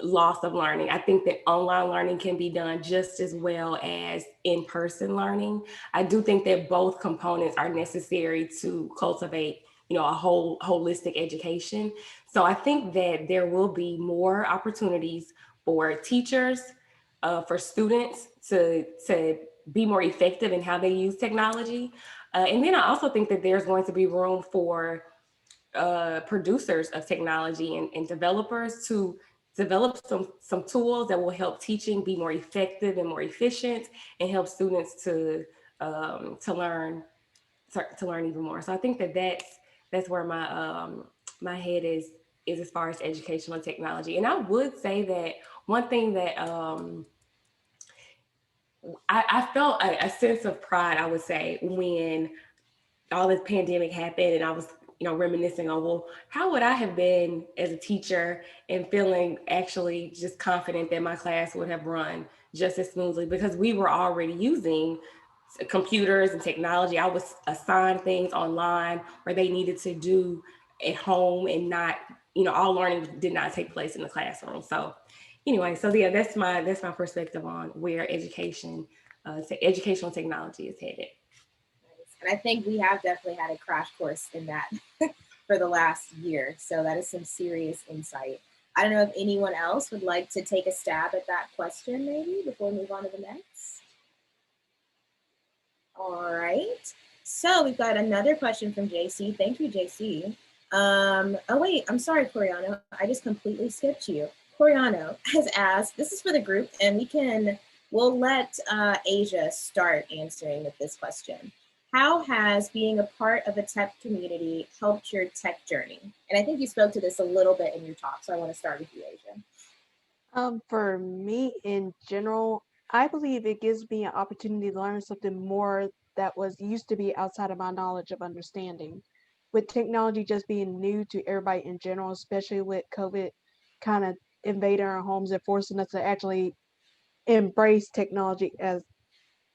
loss of learning. I think that online learning can be done just as well as in-person learning. I do think that both components are necessary to cultivate, a whole holistic education. So I think that there will be more opportunities for teachers, for students to be more effective in how they use technology. And then I also think that there's going to be room for producers of technology and developers to develop some tools that will help teaching be more effective and more efficient, and help students to learn even more. So I think that that's where my head is as far as educational technology. And I would say that one thing that I felt a sense of pride, I would say, when all this pandemic happened, and I was, reminiscing on, well, how would I have been as a teacher, and feeling actually just confident that my class would have run just as smoothly, because we were already using computers and technology. I was assigned things online where they needed to do at home, and not, all learning did not take place in the classroom. So anyway, so yeah, that's my perspective on where educational technology is headed. And I think we have definitely had a crash course in that for the last year. So that is some serious insight. I don't know if anyone else would like to take a stab at that question maybe before we move on to the next. All right. So we've got another question from JC. Thank you, JC. Oh wait, I'm sorry, Coriano. I just completely skipped you. Coriano has asked, this is for the group, and we'll let Asia start answering with this question. How has being a part of a tech community helped your tech journey? And I think you spoke to this a little bit in your talk, so I want to start with you, Asia. For me in general, I believe it gives me an opportunity to learn something more that was used to be outside of my knowledge of understanding. With technology just being new to everybody in general, especially with COVID kind of invading our homes and forcing us to actually embrace technology as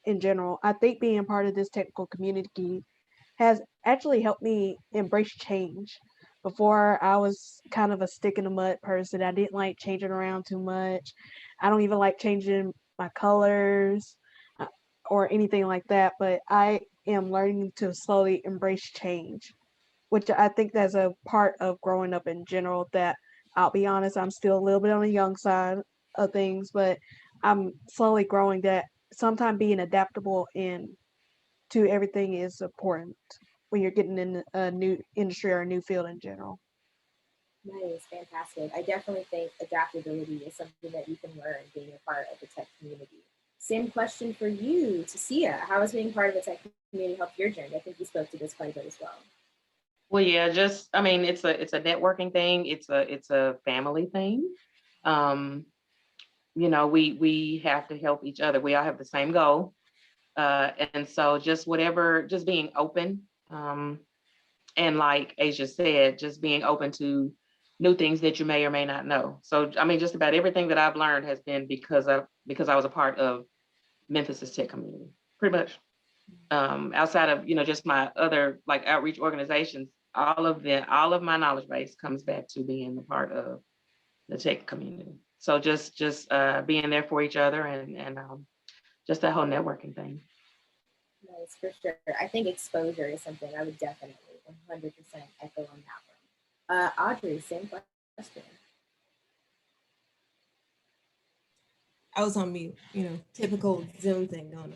in general, I think being part of this technical community has actually helped me embrace change. Before, I was kind of a stick in the mud person. I didn't like changing around too much. I don't even like changing my colors uh, or anything like that, but I am learning to slowly embrace change, which I think that's a part of growing up in general. That, I'll be honest, I'm still a little bit on the young side of things, but I'm slowly growing that sometimes being adaptable in to everything is important when you're getting in a new industry or a new field in general. Nice, fantastic. I definitely think adaptability is something that you can learn being a part of the tech community. Same question for you, Tastia. How has being part of the tech community helped your journey? I think you spoke to this quite a bit as well. Well, yeah, I mean, it's a networking thing. It's a family thing. We have to help each other. We all have the same goal. And so just being open. And like Asia said, just being open to new things that you may or may not know. So, I mean, just about everything that I've learned has been because I was a part of Memphis's tech community, pretty much. Outside of, just my other like outreach organizations, all of my knowledge base comes back to being a part of the tech community. So just being there for each other and just that whole networking thing. Nice, for sure. I think exposure is something I would definitely 100% echo on that one. Audrey, same question. I was on mute, typical Zoom thing going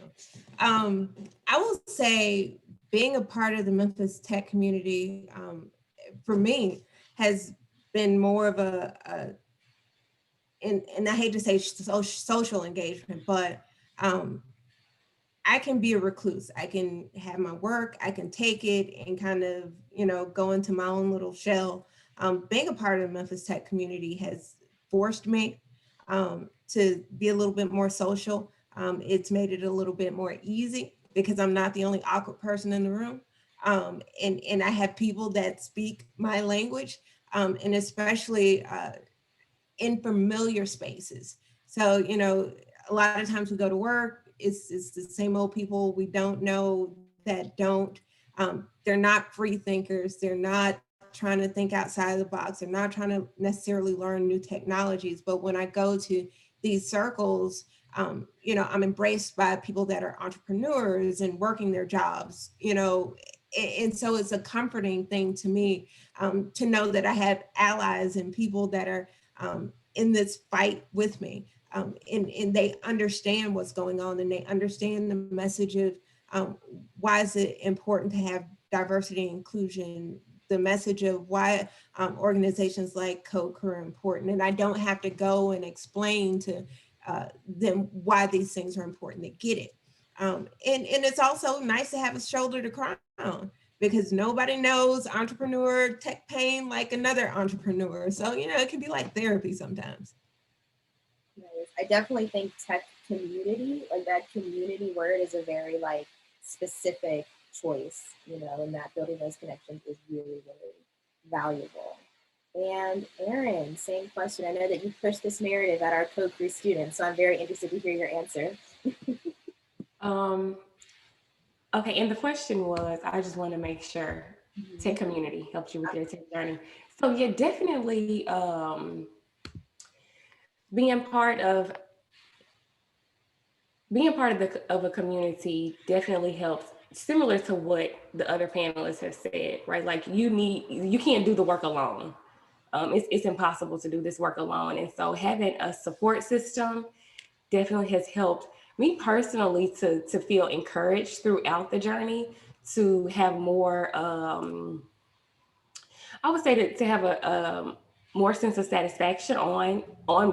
on. I will say being a part of the Memphis tech community, for me, has been more of and I hate to say social engagement, but I can be a recluse. I can have my work, I can take it and kind of, go into my own little shell. Being a part of the Memphis tech community has forced me to be a little bit more social. It's made it a little bit more easy because I'm not the only awkward person in the room. And I have people that speak my language, and especially in familiar spaces. So, a lot of times we go to work, it's the same old people we don't know that don't. They're not free thinkers. They're not trying to think outside of the box. They're not trying to necessarily learn new technologies. But when I go to these circles, you know, I'm embraced by people that are entrepreneurs and working their jobs, you know, and so it's a comforting thing to me, to know that I have allies and people that are in this fight with me, and they understand what's going on, and they understand the message of why is it important to have diversity and inclusion, the message of why organizations like Coke are important. And I don't have to go and explain to them why these things are important. They get it. And it's also nice to have a shoulder to cry on, because nobody knows entrepreneur tech pain like another entrepreneur. So, you know, it can be like therapy sometimes. Nice. I definitely think tech community, like that community word, is a very like specific choice, you know, and that building those connections is really, really valuable. And Erin, same question. I know that you pushed this narrative at our co-crew students, so I'm very interested to hear your answer. Okay, and the question was, I just want to make sure tech community helps you with your tech journey. So yeah, definitely being part of of a community definitely helps, similar to what the other panelists have said, right? Like you can't do the work alone. It's impossible to do this work alone. And so having a support system definitely has helped me personally to feel encouraged throughout the journey, to have more, I would say to have a more sense of satisfaction on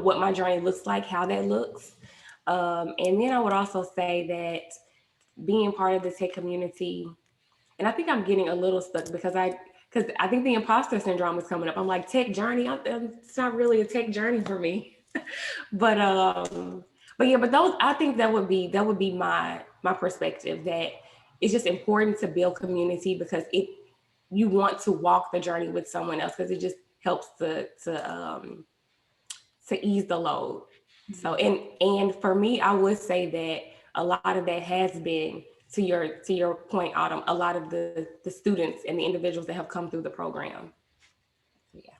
what my journey looks like, how that looks. And then I would also say that being part of the tech community, and I think I'm getting a little stuck because I think the imposter syndrome is coming up. I'm like, tech journey, it's not really a tech journey for me. but yeah, but those, I think that would be my perspective, that it's just important to build community because you want to walk the journey with someone else, because it just helps to ease the load. So and for me, I would say that a lot of that has been, to your point, Autumn, a lot of the students and the individuals that have come through the program. Yeah.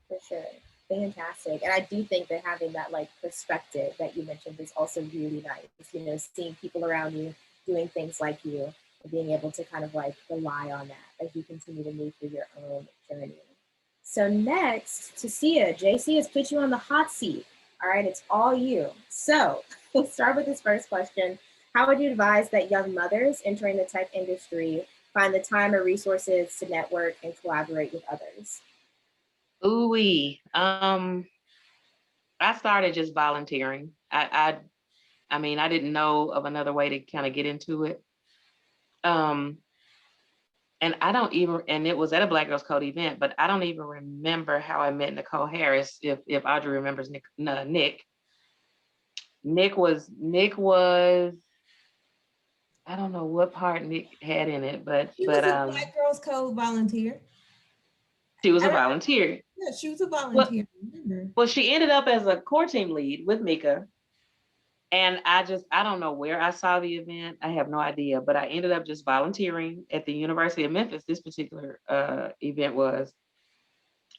For sure. Fantastic. And I do think that having that like perspective that you mentioned is also really nice. You know, seeing people around you doing things like you and being able to kind of like rely on that as you continue to move through your own journey. So next, Tastia, JC has put you on the hot seat. All right, it's all you. So we'll start with this first question. How would you advise that young mothers entering the tech industry find the time or resources to network and collaborate with others? Ooh-wee. I started just volunteering. I mean, I didn't know of another way to kind of get into it. And I don't even, and it was at a Black Girls Code event, but I don't even remember how I met Nicole Harris. If Audrey remembers Nick. Nick was, I don't know what part Nick had in it, but She was a Black Girls Code volunteer. She was a volunteer. Yeah, she was a volunteer. Well, she ended up as a core team lead with Mika. And I don't know where I saw the event. I have no idea, but I ended up just volunteering at the University of Memphis. This particular event was.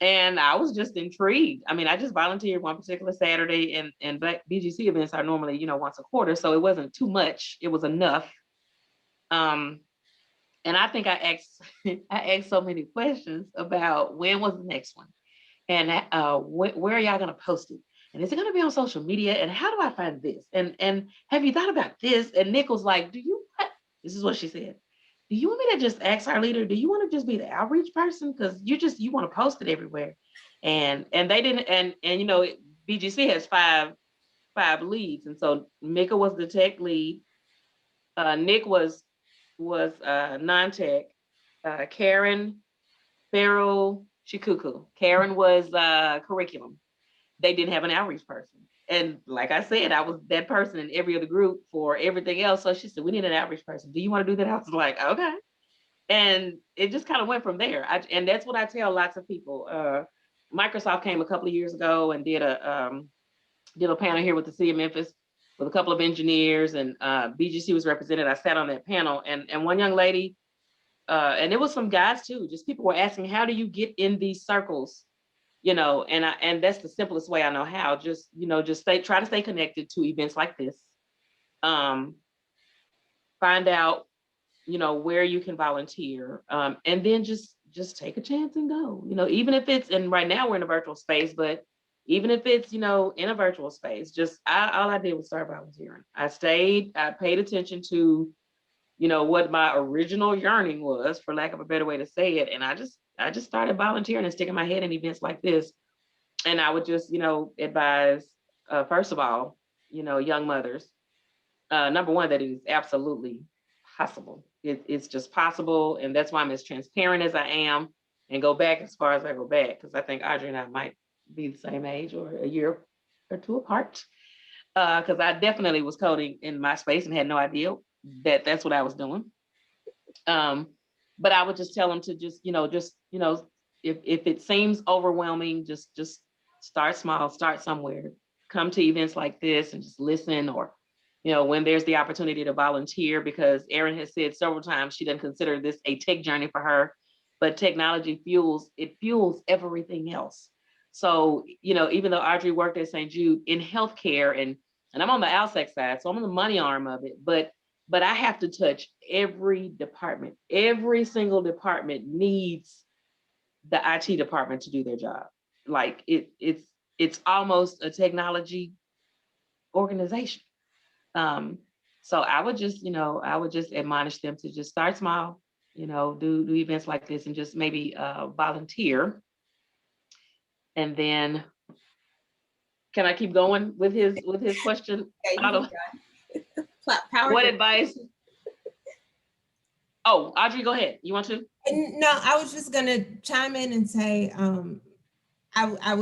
And I was just intrigued. I mean, I just volunteered one particular Saturday, and Black BGC events are normally, you know, once a quarter. So it wasn't too much. It was enough. And I think I asked so many questions about when was the next one, and where are y'all going to post it? And is it going to be on social media? And how do I find this? And have you thought about this? And Nick was like, this is what she said. Do you want me to just ask our leader? Do you want to just be the outreach person? Because you want to post it everywhere. And they didn't, and you know, BGC has five leads. And so Mika was the tech lead. Nick was non-tech. Karen Farrell Shikuku. Karen was curriculum. They didn't have an outreach person. And like I said, I was that person in every other group for everything else. So she said, we need an outreach person. Do you want to do that? I was like, okay. And it just kind of went from there. And that's what I tell lots of people. Microsoft came a couple of years ago and did a panel here with the city of Memphis. with a couple of engineers, and BGC was represented. I sat on that panel, and one young lady, and it was some guys too, just people were asking, how do you get in these circles? And that's the simplest way I know how. Just, try to stay connected to events like this. Find out, where you can volunteer, and then just take a chance and go. Even if it's, and right now we're in a virtual space, but even if it's, in a virtual space, all I did was start volunteering. I paid attention to, what my original yearning was, for lack of a better way to say it. And I just started volunteering and sticking my head in events like this. And I would just, advise, first of all, young mothers, number one, that it is absolutely possible. It's just possible. And that's why I'm as transparent as I am, and go back as far as I go back, because I think Audrey and I might be the same age or a year or two apart. Because I definitely was coding in my space and had no idea that that's what I was doing. But I would just tell them to if it seems overwhelming, just start small, start somewhere, come to events like this and just listen, or, when there's the opportunity to volunteer, because Erin has said several times she doesn't consider this a tech journey for her, but technology fuels everything else. So, even though Audrey worked at St. Jude in healthcare, and I'm on the ALSEC side, so I'm on the money arm of it, but I have to touch every department. Every single department needs the IT department to do their job. Like it's almost a technology organization. So I would just admonish them to just start small, do events like this, and just maybe volunteer. And then, can I keep going with his question? What advice? Oh, Audrey, go ahead. You want to? No, I was just gonna chime in and say, I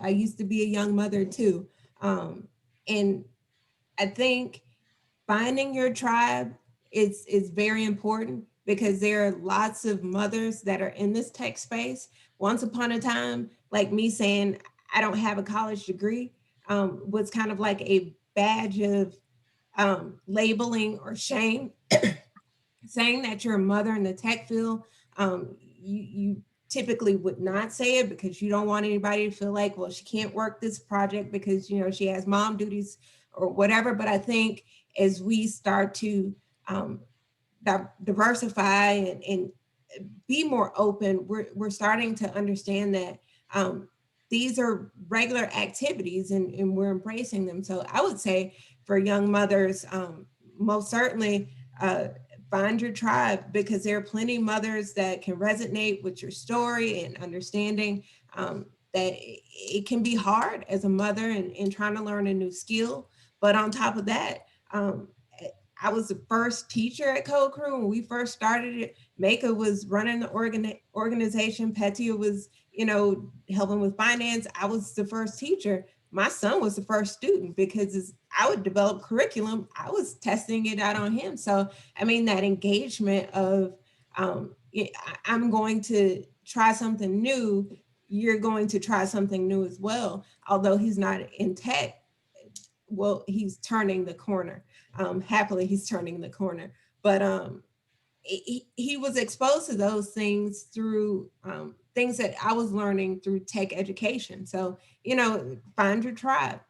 used to be a young mother too, and I think finding your tribe is very important, because there are lots of mothers that are in this tech space. Once upon a time, like me saying I don't have a college degree, was kind of like a badge of labeling or shame. Saying that you're a mother in the tech field, you typically would not say it, because you don't want anybody to feel like, well, she can't work this project because she has mom duties or whatever. But I think as we start to diversify and be more open, we're starting to understand that these are regular activities, and we're embracing them. So I would say for young mothers, most certainly find your tribe, because there are plenty of mothers that can resonate with your story, and understanding that it can be hard as a mother and trying to learn a new skill. But on top of that, I was the first teacher at Code Crew when we first started it. Maka was running the organization. Petia was, helping with finance. I was the first teacher. My son was the first student, because as I would develop curriculum, I was testing it out on him. So, I mean, that engagement of, I'm going to try something new. You're going to try something new as well. Although he's not in tech, well, he's turning the corner. Happily, he's turning the corner. But he was exposed to those things through things that I was learning through tech education. So, find your tribe.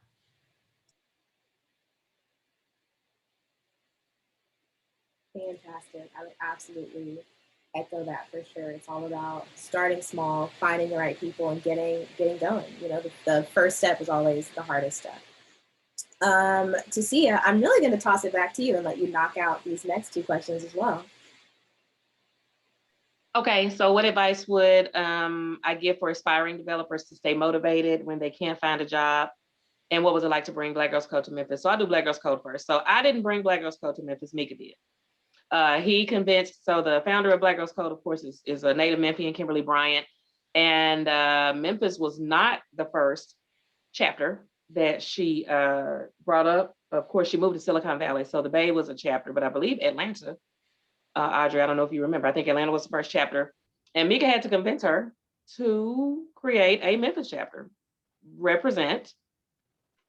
Fantastic. I would absolutely echo that for sure. It's all about starting small, finding the right people, and getting going. The first step is always the hardest step. Tastia, I'm really going to toss it back to you and let you knock out these next two questions as well. Okay, so what advice would I give for aspiring developers to stay motivated when they can't find a job? And what was it like to bring Black Girls Code to Memphis? So I'll do Black Girls Code first. So I didn't bring Black Girls Code to Memphis, Mika did. He convinced, so the founder of Black Girls Code, of course, is a native Memphian, Kimberly Bryant. And Memphis was not the first chapter that she brought up. Of course, she moved to Silicon Valley. So the Bay was a chapter, but I believe Atlanta, Audrey, I don't know if you remember, I think Atlanta was the first chapter. And Mika had to convince her to create a Memphis chapter, represent,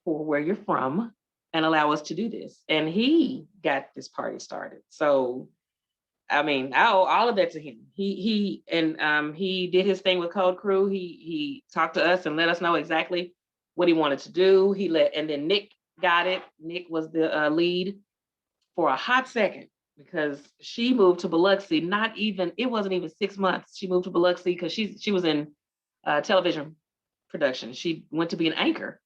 for where you're from and allow us to do this. And he got this party started. So, I mean, I owe all of that to him. He did his thing with Code Crew. He talked to us and let us know exactly what he wanted to do. And then Nick got it. Nick was the lead for a hot second because she moved to Biloxi. It wasn't even 6 months. She moved to Biloxi because she was in television production. She went to be an anchor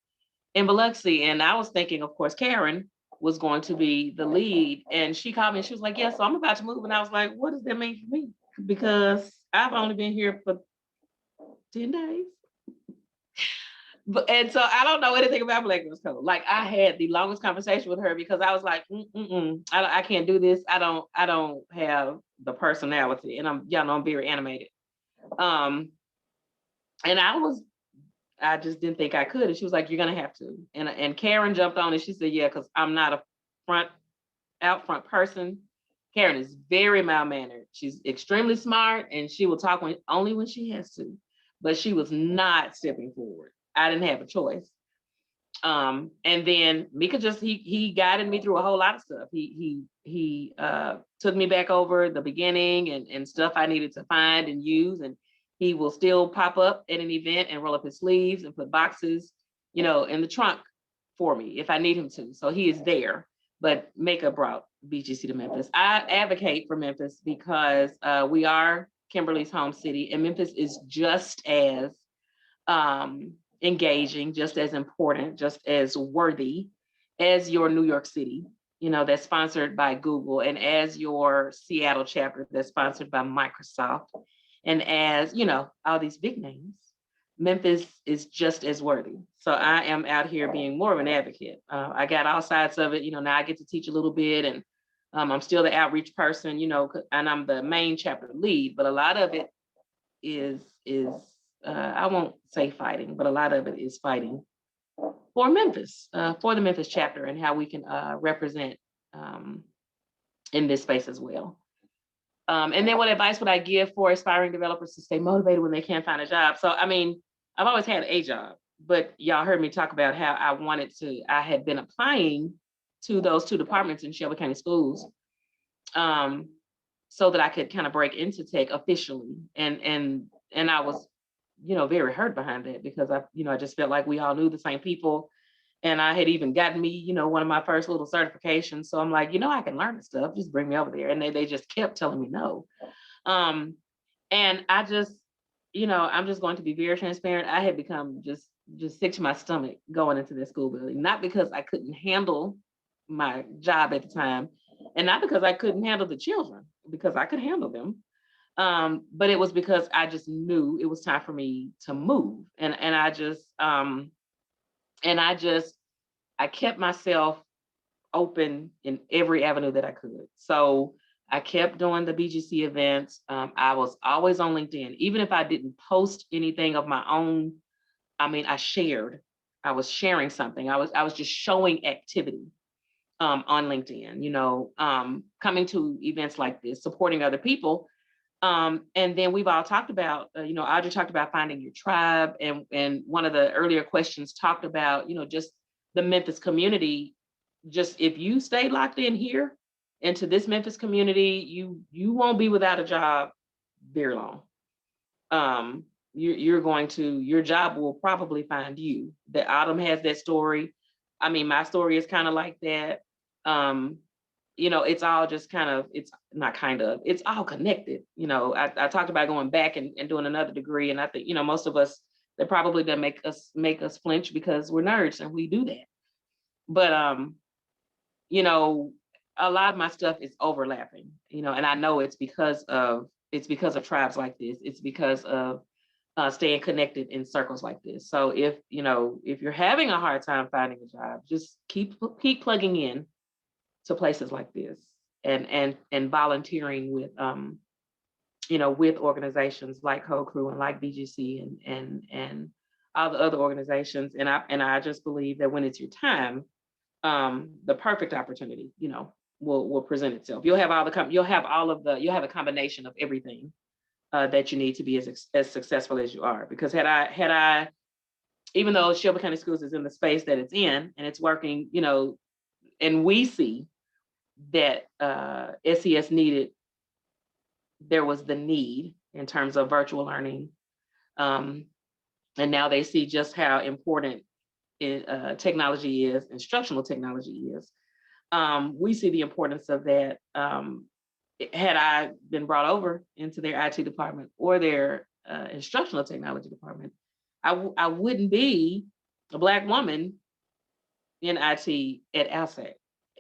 in Biloxi. And I was thinking, of course, Karen was going to be the lead. And she called me and she was like, yeah, so I'm about to move. And I was like, what does that mean for me? Because I've only been here for 10 days. And so I don't know anything about Black Girls Code. Like, I had the longest conversation with her because I was like, I can't do this. I don't have the personality, and I'm very animated. And I just didn't think I could. And she was like, you're gonna have to. And Karen jumped on and she said, yeah, because I'm not a out front person. Karen is very mild-mannered. She's extremely smart, and she will talk only when she has to. But she was not stepping forward. I didn't have a choice. And then Mika he guided me through a whole lot of stuff. He took me back over the beginning and stuff I needed to find and use. And he will still pop up at an event and roll up his sleeves and put boxes, in the trunk for me if I need him to. So he is there. But Mika brought BGC to Memphis. I advocate for Memphis because we are Kimberly's home city, and Memphis is just as engaging, just as important, just as worthy as your New York City, that's sponsored by Google, and as your Seattle chapter that's sponsored by Microsoft, and as, all these big names. Memphis is just as worthy. So I am out here being more of an advocate. I got all sides of it. Now I get to teach a little bit, and I'm still the outreach person, and I'm the main chapter lead, but a lot of it is I won't say fighting, but a lot of it is fighting for Memphis, for the Memphis chapter, and how we can represent in this space as well. And then what advice would I give for aspiring developers to stay motivated when they can't find a job? So, I mean, I've always had a job, but y'all heard me talk about how I had been applying to those 2 departments in Shelby County Schools so that I could kind of break into tech officially. And I was, very hurt behind that because I just felt like we all knew the same people. And I had even gotten me, one of my first little certifications. So I'm like, I can learn this stuff, just bring me over there. And they just kept telling me no. And I just, I'm just going to be very transparent. I had become just sick to my stomach going into this school building, not because I couldn't handle my job at the time, and not because I couldn't handle the children, because I could handle them. But it was because I just knew it was time for me to move. And I kept myself open in every avenue that I could. So I kept doing the BGC events. I was always on LinkedIn, even if I didn't post anything of my own. I mean, I was sharing something. I was just showing activity on LinkedIn, coming to events like this, supporting other people. And then we've all talked about, Audrey talked about finding your tribe. And one of the earlier questions talked about, just the Memphis community. Just if you stay locked in here into this Memphis community, you won't be without a job very long. Your job will probably find you. The Autumn has that story. I mean, my story is kind of like that. It's all just it's all connected. I talked about going back and doing another degree. And I think, most of us, they're probably gonna make us flinch because we're nerds and we do that. But, a lot of my stuff is overlapping, and I know it's because of tribes like this. It's because of staying connected in circles like this. So if you're having a hard time finding a job, just keep plugging in to places like this and volunteering with with organizations like Code Crew and like BGC and all the other organizations. And I just believe that when it's your time, the perfect opportunity, will present itself. You'll have a combination of everything that you need to be as successful as you are. Because had I even though Shelby County Schools is in the space that it's in and it's working, you know, and we see that SES needed, there was the need in terms of virtual learning. And now they see just how important technology is, instructional technology is. We see the importance of that. Had I been brought over into their IT department or their instructional technology department, I wouldn't be a Black woman in IT at ALSEC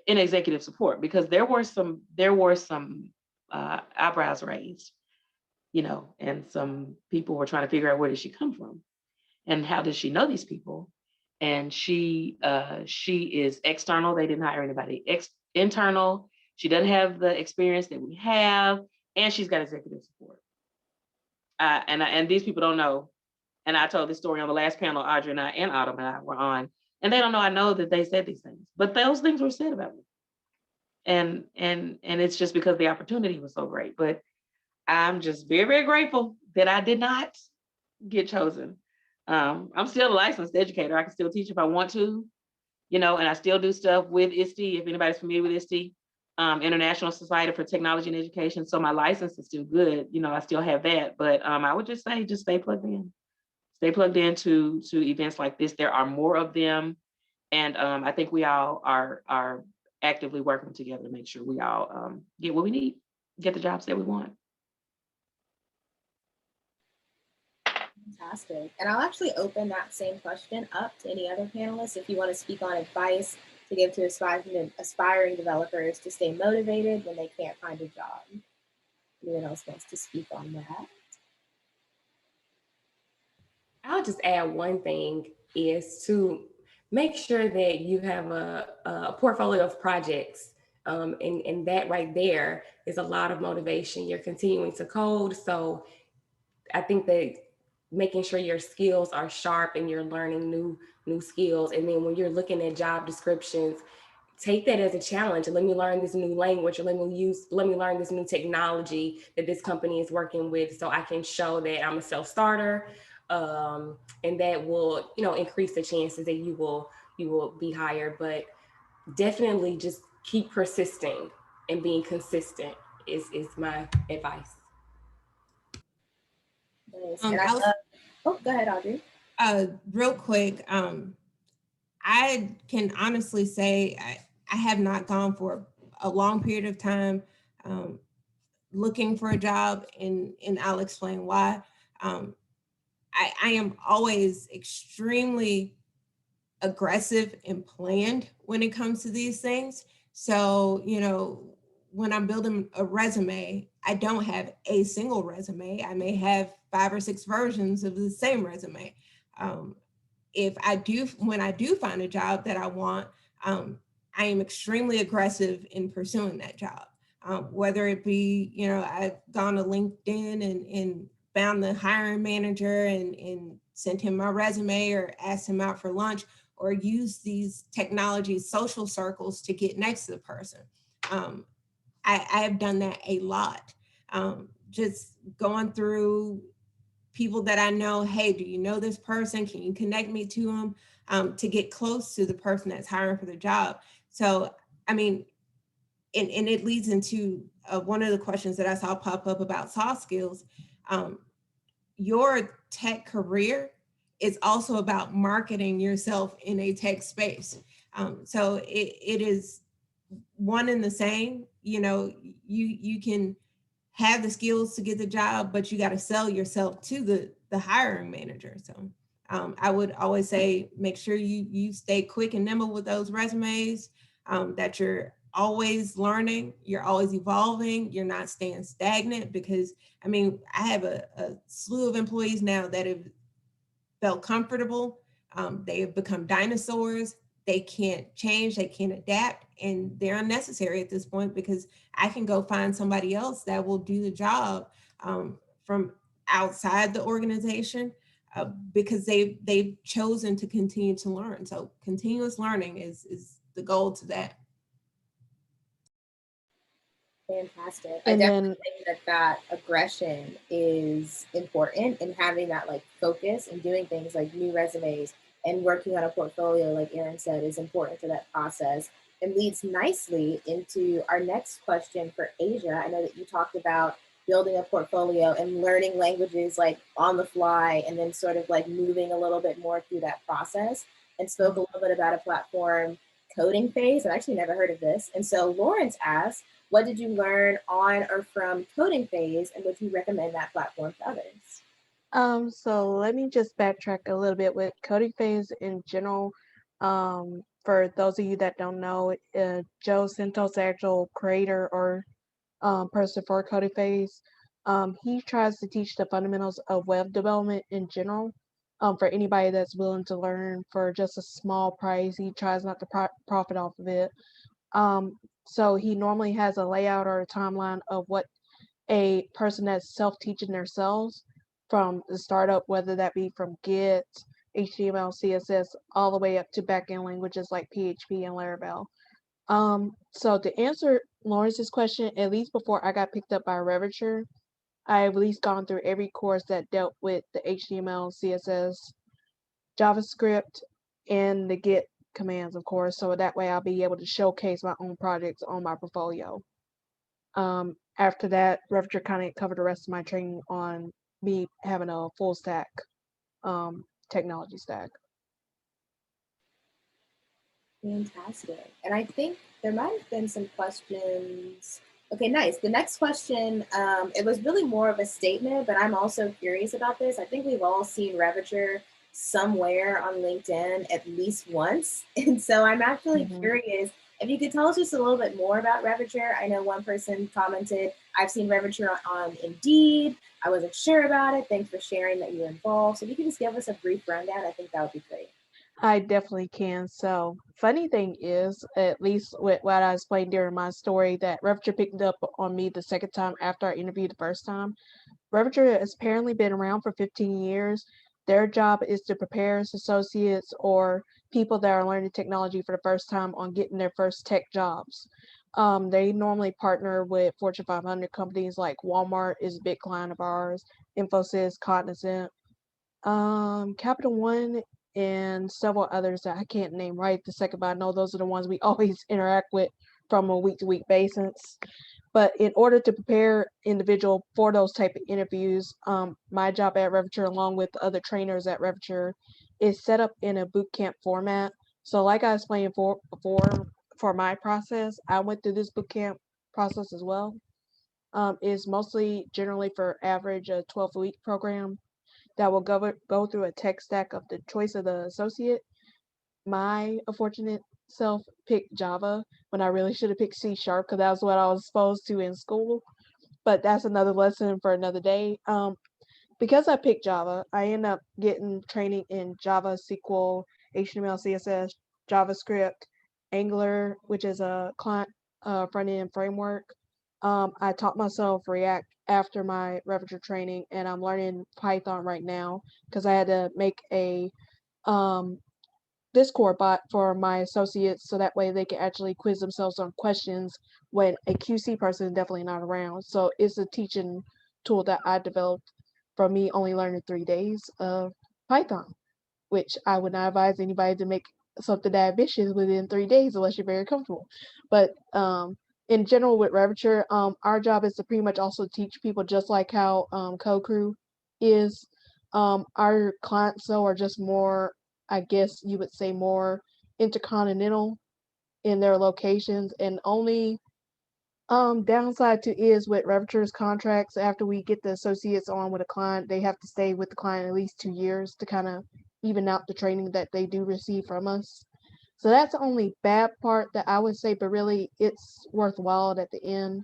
in executive support, because there were some eyebrows raised, you know, and some people were trying to figure out, where did she come from and how does she know these people? And she is external. They didn't hire anybody internal. She doesn't have the experience that we have, and she's got executive support. And these people don't know. And I told this story on the last panel Audrey and I and Autumn and I were on, and they don't know I know that they said these things, but those things were said about me. And it's just because the opportunity was so great. But I'm just very, very grateful that I did not get chosen. I'm still a licensed educator. I can still teach if I want to, you know, and I still do stuff with ISTE, if anybody's familiar with ISTE, International Society for Technology and Education. So my license is still good. You know, I still have that, but I would just say, just stay plugged in. Stay plugged into events like this. There are more of them. And I think we all are actively working together to make sure we all get what we need, get the jobs that we want. Fantastic. And I'll actually open that same question up to any other panelists if you want to speak on advice to give to aspiring developers to stay motivated when they can't find a job. Anyone else wants to speak on that? I'll just add one thing, is to make sure that you have a portfolio of projects. And that right there is a lot of motivation. You're continuing to code. So I think that making sure your skills are sharp and you're learning new skills. And then when you're looking at job descriptions, take that as a challenge and let me learn this new language, or let me learn this new technology that this company is working with, so I can show that I'm a self-starter. And that will, you know, increase the chances that you will be hired. But definitely just keep persisting and being consistent is my advice. Nice. And go ahead, Audrey. Real quick, I can honestly say I have not gone for a long period of time looking for a job, and I'll explain why. I am always extremely aggressive and planned when it comes to these things. So, you know, when I'm building a resume, I don't have a single resume. I may have 5 or 6 versions of the same resume. When I do find a job that I want, I am extremely aggressive in pursuing that job. Whether it be, you know, I've gone to LinkedIn and found the hiring manager and sent him my resume, or asked him out for lunch, or use these technology social circles to get next to the person. I have done that a lot. Just going through people that I know, hey, do you know this person? Can you connect me to them, to get close to the person that's hiring for the job? So, I mean, and it leads into one of the questions that I saw pop up about soft skills. Your tech career is also about marketing yourself in a tech space. So it is one and the same. You know, you can have the skills to get the job, but you got to sell yourself to the hiring manager. So I would always say, make sure you stay quick and nimble with those resumes, that you're always learning, you're always evolving, you're not staying stagnant. Because I mean, I have a slew of employees now that have felt comfortable. They have become dinosaurs. They can't change, they can't adapt, and they're unnecessary at this point, because I can go find somebody else that will do the job from outside the organization, because they've chosen to continue to learn. So continuous learning is the goal to that. Fantastic. I definitely think that aggression is important, and having that like focus and doing things like new resumes, and working on a portfolio, like Erin said, is important for that process, and leads nicely into our next question for Asia. I know that you talked about building a portfolio and learning languages like on the fly, and then sort of like moving a little bit more through that process, and spoke a little bit about a platform, Coding Phase. I've actually never heard of this. And so Lawrence asked, what did you learn on or from Coding Phase, and would you recommend that platform to others? So let me just backtrack a little bit with Coding Phase in general. For those of you that don't know, Joe Santos, the actual creator or person for Coding Phase, he tries to teach the fundamentals of web development in general. For anybody that's willing to learn for just a small price, he tries not to profit off of it. So he normally has a layout or a timeline of what a person that's self-teaching themselves from the startup, whether that be from Git, HTML, CSS, all the way up to backend languages like PHP and Laravel. So to answer Lawrence's question, at least before I got picked up by Revature, I've at least gone through every course that dealt with the HTML, CSS, JavaScript, and the Git commands, of course. So that way I'll be able to showcase my own projects on my portfolio. After that, Revature kind of covered the rest of my training on me having a full stack technology stack. Fantastic. And I think there might have been some questions. Okay, nice. The next question, it was really more of a statement, but I'm also curious about this. I think we've all seen Revature somewhere on LinkedIn at least once. And so I'm actually curious if you could tell us just a little bit more about Revature. I know one person commented, I've seen Revature on Indeed. I wasn't sure about it. Thanks for sharing that you're involved. So if you could just give us a brief rundown, I think that would be great. I definitely can. So, funny thing is, at least with what I explained during my story, that Revature picked up on me the second time after I interviewed the first time. Revature has apparently been around for 15 years. Their job is to prepare associates or people that are learning technology for the first time on getting their first tech jobs. They normally partner with Fortune 500 companies like Walmart is a big client of ours, Infosys, Cognizant, Capital One, and several others that I can't name right the second, but I know those are the ones we always interact with from a week-to-week basis. But in order to prepare individual for those type of interviews, my job at Revature, along with the other trainers at Revature, is set up in a boot camp format. So, like I explained before, for my process, I went through this boot camp process as well. It's mostly generally for average a 12-week program that will go through a tech stack of the choice of the associate. My unfortunate self picked Java when I really should have picked C# because that was what I was exposed to in school. But that's another lesson for another day. Because I picked Java, I end up getting training in Java, SQL, HTML, CSS, JavaScript, Angular, which is a client front-end framework. I taught myself React after my Revature training, and I'm learning Python right now because I had to make a Discord bot for my associates so that way they can actually quiz themselves on questions when a QC person is definitely not around. So it's a teaching tool that I developed from me only learning 3 days of Python, which I would not advise anybody to make something that ambitious within 3 days unless you're very comfortable. But in general with Revature, our job is to pretty much also teach people just like how Code Crew is. Our clients though are just more, I guess you would say, more intercontinental in their locations, and only downside to is with Revature's contracts, after we get the associates on with a client, they have to stay with the client at least 2 years to kind of even out the training that they do receive from us. So that's the only bad part that I would say, but really it's worthwhile at the end.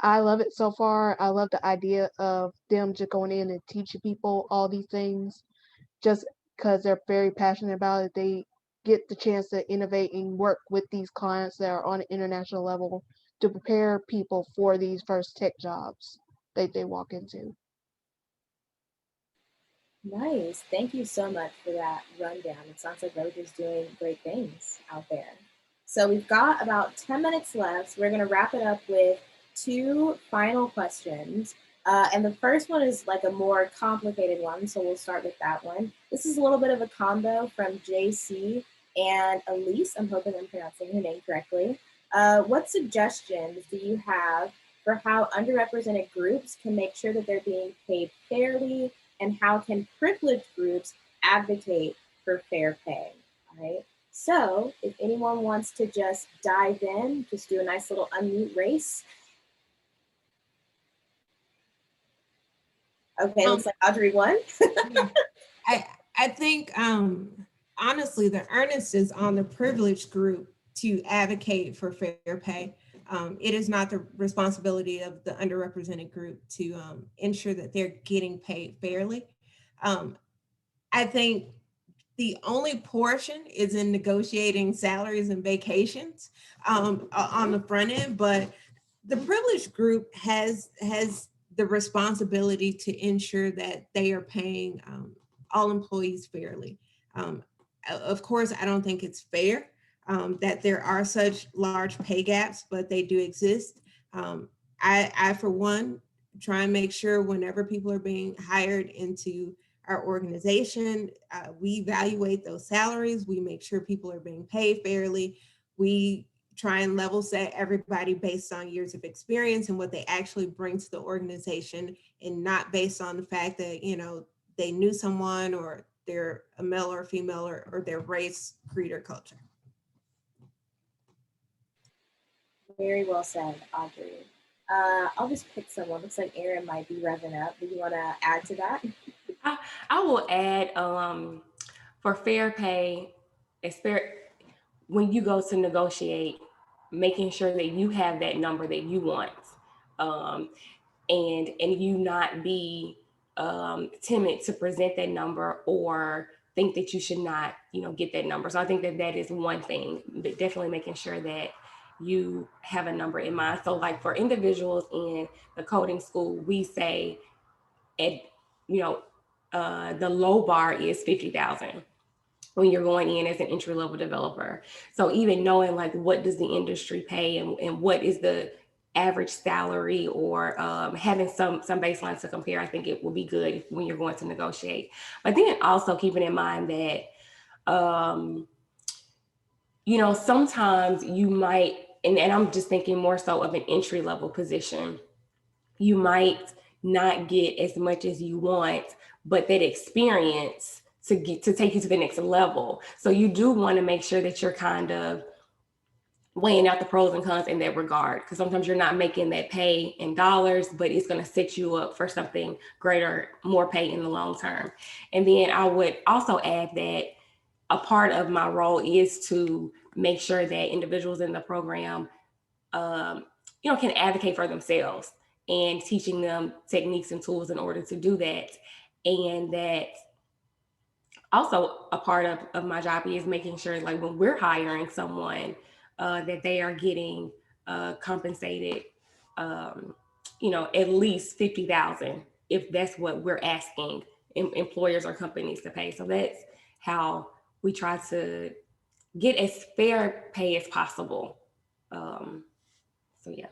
I love it so far. I love the idea of them just going in and teaching people all these things just because they're very passionate about it. They get the chance to innovate and work with these clients that are on an international level to prepare people for these first tech jobs that they walk into. Nice. Thank you so much for that rundown. It sounds like Roger's doing great things out there. So we've got about 10 minutes left. We're going to wrap it up with 2 final questions. And the first one is like a more complicated one, so we'll start with that one. This is a little bit of a combo from JC and Elise. I'm hoping I'm pronouncing her name correctly. What suggestions do you have for how underrepresented groups can make sure that they're being paid fairly, and how can privileged groups advocate for fair pay? All right. So if anyone wants to just dive in, just do a nice little unmute race. Okay, looks like Audrey won. I think honestly, the earnest is on the privileged group to advocate for fair pay. It is not the responsibility of the underrepresented group to ensure that they're getting paid fairly. I think the only portion is in negotiating salaries and vacations on the front end, but the privileged group has the responsibility to ensure that they are paying all employees fairly. Of course, I don't think it's fair that there are such large pay gaps, but they do exist. I, for one, try and make sure whenever people are being hired into our organization, we evaluate those salaries. We make sure people are being paid fairly. We try and level set everybody based on years of experience and what they actually bring to the organization, and not based on the fact that, you know, they knew someone, or they're a male or female, or their race, creed, or culture. Very well said, Audrey. I'll just pick someone. Looks like Erin might be revving up. Do you want to add to that? I will add for fair pay, when you go to negotiate, making sure that you have that number that you want, and you not be timid to present that number or think that you should not, get that number. So I think that is one thing, but definitely making sure that you have a number in mind. So like for individuals in the coding school, we say the low bar is 50,000 when you're going in as an entry level developer. So even knowing like what does the industry pay, and what is the average salary, or having some baseline to compare, I think it will be good when you're going to negotiate. But then also keeping in mind that sometimes you might, and I'm just thinking more so of an entry level position, you might not get as much as you want, but that experience to take you to the next level. So you do want to make sure that you're kind of weighing out the pros and cons in that regard, because sometimes you're not making that pay in dollars, but it's going to set you up for something greater, more pay in the long term. And then I would also add that a part of my role is to make sure that individuals in the program, can advocate for themselves, and teaching them techniques and tools in order to do that. And that also a part of my job is making sure, like when we're hiring someone, that they are getting compensated, at least 50,000, if that's what we're asking employers or companies to pay. So that's how we try to get as fair pay as possible. So yeah.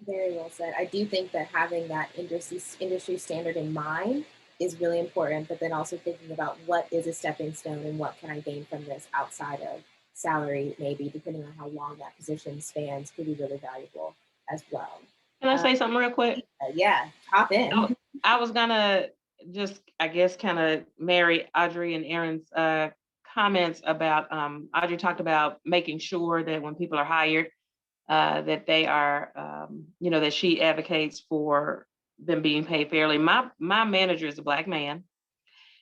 Very well said. I do think that having that industry standard in mind is really important, but then also thinking about what is a stepping stone and what can I gain from this outside of salary, maybe depending on how long that position spans, could be really valuable as well. Can I say something real quick? Yeah, hop in. I was gonna just, I guess, kind of marry Audrey and Erin's comments about, Audrey talked about making sure that when people are hired, that they are, that she advocates for them being paid fairly. My manager is a Black man,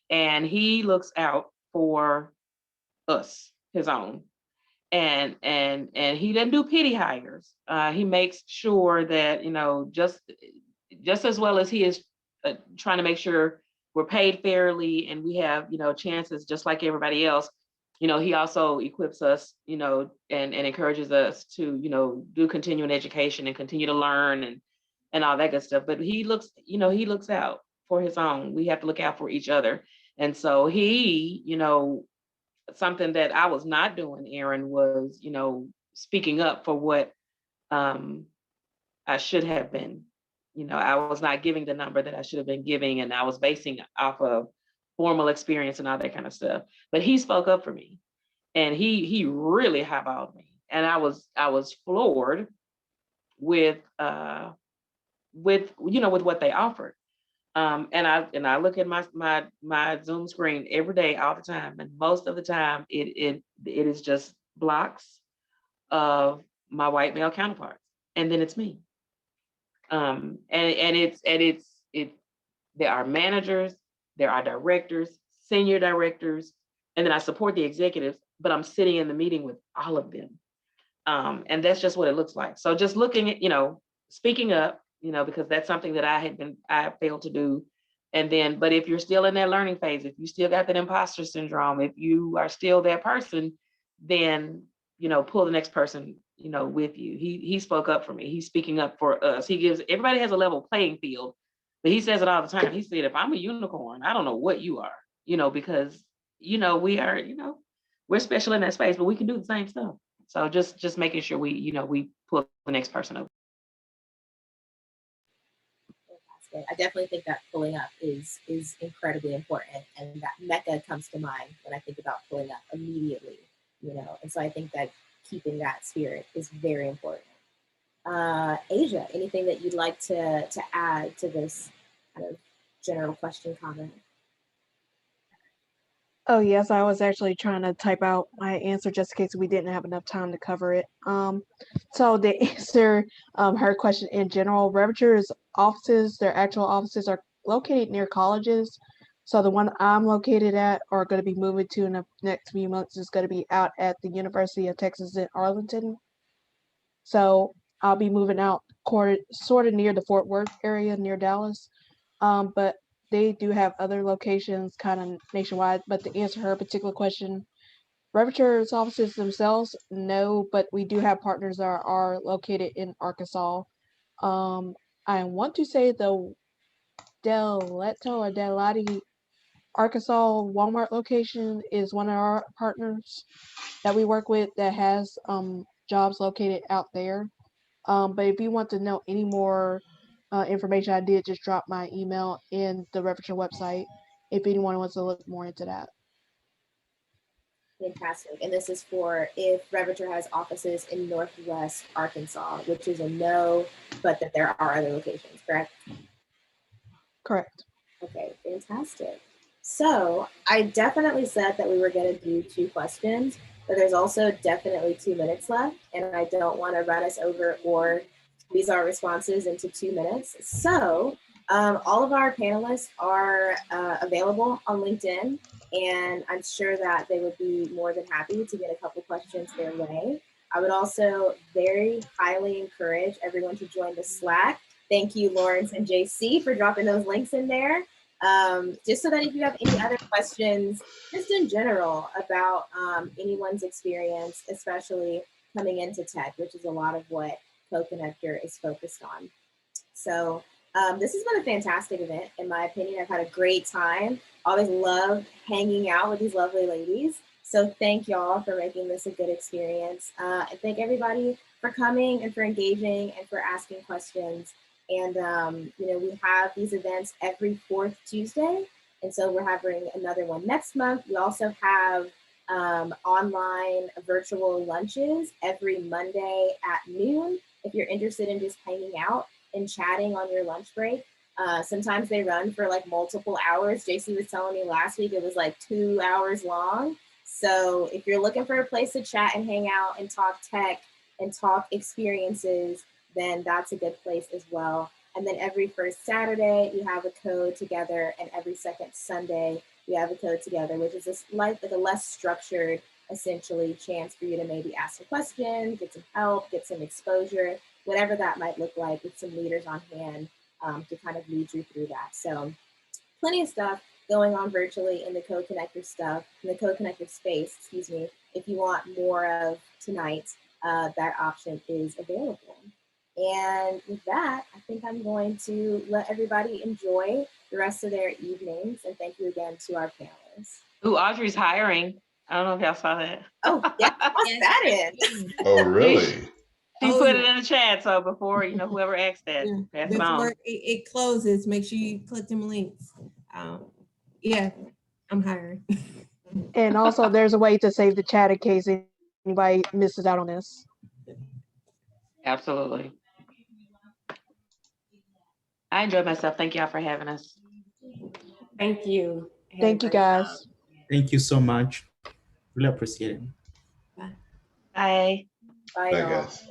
and he looks out for us, his own, and he doesn't do pity hires. He makes sure that, just as well as he is trying to make sure we're paid fairly and we have, chances just like everybody else. He also equips us, and encourages us to, do continuing education and continue to learn and all that good stuff. But he looks out for his own. We have to look out for each other. And so he, something that I was not doing, Erin, was, speaking up for what I should have been, I was not giving the number that I should have been giving, and I was basing off of formal experience and all that kind of stuff. But he spoke up for me, and he really highballed me, and I was floored with with what they offered. And I look at my Zoom screen every day, all the time, and most of the time it is just blocks of my white male counterparts, and then it's me. And there are managers, there are directors, senior directors, and then I support the executives, but I'm sitting in the meeting with all of them. And that's just what it looks like. So just looking at, speaking up, because that's something that I failed to do. And then, but if you're still in that learning phase, if you still got that imposter syndrome, if you are still that person, then, pull the next person, with you. He spoke up for me. He's speaking up for us. Everybody has a level playing field, but he says it all the time. He said, if I'm a unicorn, I don't know what you are, because, we are, we're special in that space, but we can do the same stuff. So just making sure we pull the next person over. I definitely think that pulling up is incredibly important, and that Mecca comes to mind when I think about pulling up immediately, and so I think that keeping that spirit is very important. Asia, anything that you'd like to add to this kind of general question comment? Oh yes, I was actually trying to type out my answer just in case we didn't have enough time to cover it. So the answer, her question in general, Ravager's offices, their actual offices are located near colleges. So the one I'm located at, or going to be moving to in the next few months, is going to be out at the University of Texas at Arlington. So I'll be moving out sort of near the Fort Worth area, near Dallas. But they do have other locations kind of nationwide. But to answer her particular question, Ravager's offices themselves, no, but we do have partners that are located in Arkansas. I want to say the Delletto or Delati, Arkansas Walmart location is one of our partners that we work with that has jobs located out there. But if you want to know any more information, I did just drop my email in the Ravager website if anyone wants to look more into that. Fantastic. And this is for if Ravager has offices in Northwest Arkansas, which is a no, but that there are other locations, correct? Correct. Okay, fantastic. So I definitely said that we were going to do 2 questions, but there's also definitely 2 minutes left, and I don't want to run us over or squeeze our responses into 2 minutes. So all of our panelists are available on LinkedIn, and I'm sure that they would be more than happy to get a couple questions their way. I would also very highly encourage everyone to join the Slack. Thank you, Lawrence and JC, for dropping those links in there. Just so that if you have any other questions, just in general about anyone's experience, especially coming into tech, which is a lot of what Co-Connector is focused on. So this has been a fantastic event, in my opinion. I've had a great time. Always love hanging out with these lovely ladies. So thank y'all for making this a good experience. And thank everybody for coming and for engaging and for asking questions. And, we have these events every 4th Tuesday. And so we're having another one next month. We also have online virtual lunches every Monday at noon. If you're interested in just hanging out and chatting on your lunch break. Sometimes they run for like multiple hours. JC was telling me last week it was like 2 hours long. So if you're looking for a place to chat and hang out and talk tech and talk experiences, then that's a good place as well. And then every first Saturday, we have a code together, and every second Sunday, we have a code together, which is just like a less structured, essentially, chance for you to maybe ask a question, get some help, get some exposure, whatever that might look like, with some leaders on hand to kind of lead you through that. So plenty of stuff going on virtually in the Co-Connector space, if you want more of tonight, that option is available. And with that, I think I'm going to let everybody enjoy the rest of their evenings. And thank you again to our panelists. Ooh, Audrey's hiring. I don't know if y'all saw that. Oh, yeah, what's that in? Oh, really? She put it in the chat, so before whoever asked that, pass it on. Before it closes, make sure you click them links. Yeah, I'm hiring. And also, there's a way to save the chat in case anybody misses out on this. Absolutely. I enjoyed myself. Thank y'all for having us. Thank you. Thank you, guys. Thank you so much. Really appreciate it. Bye. Bye, Bye, y'all. guys.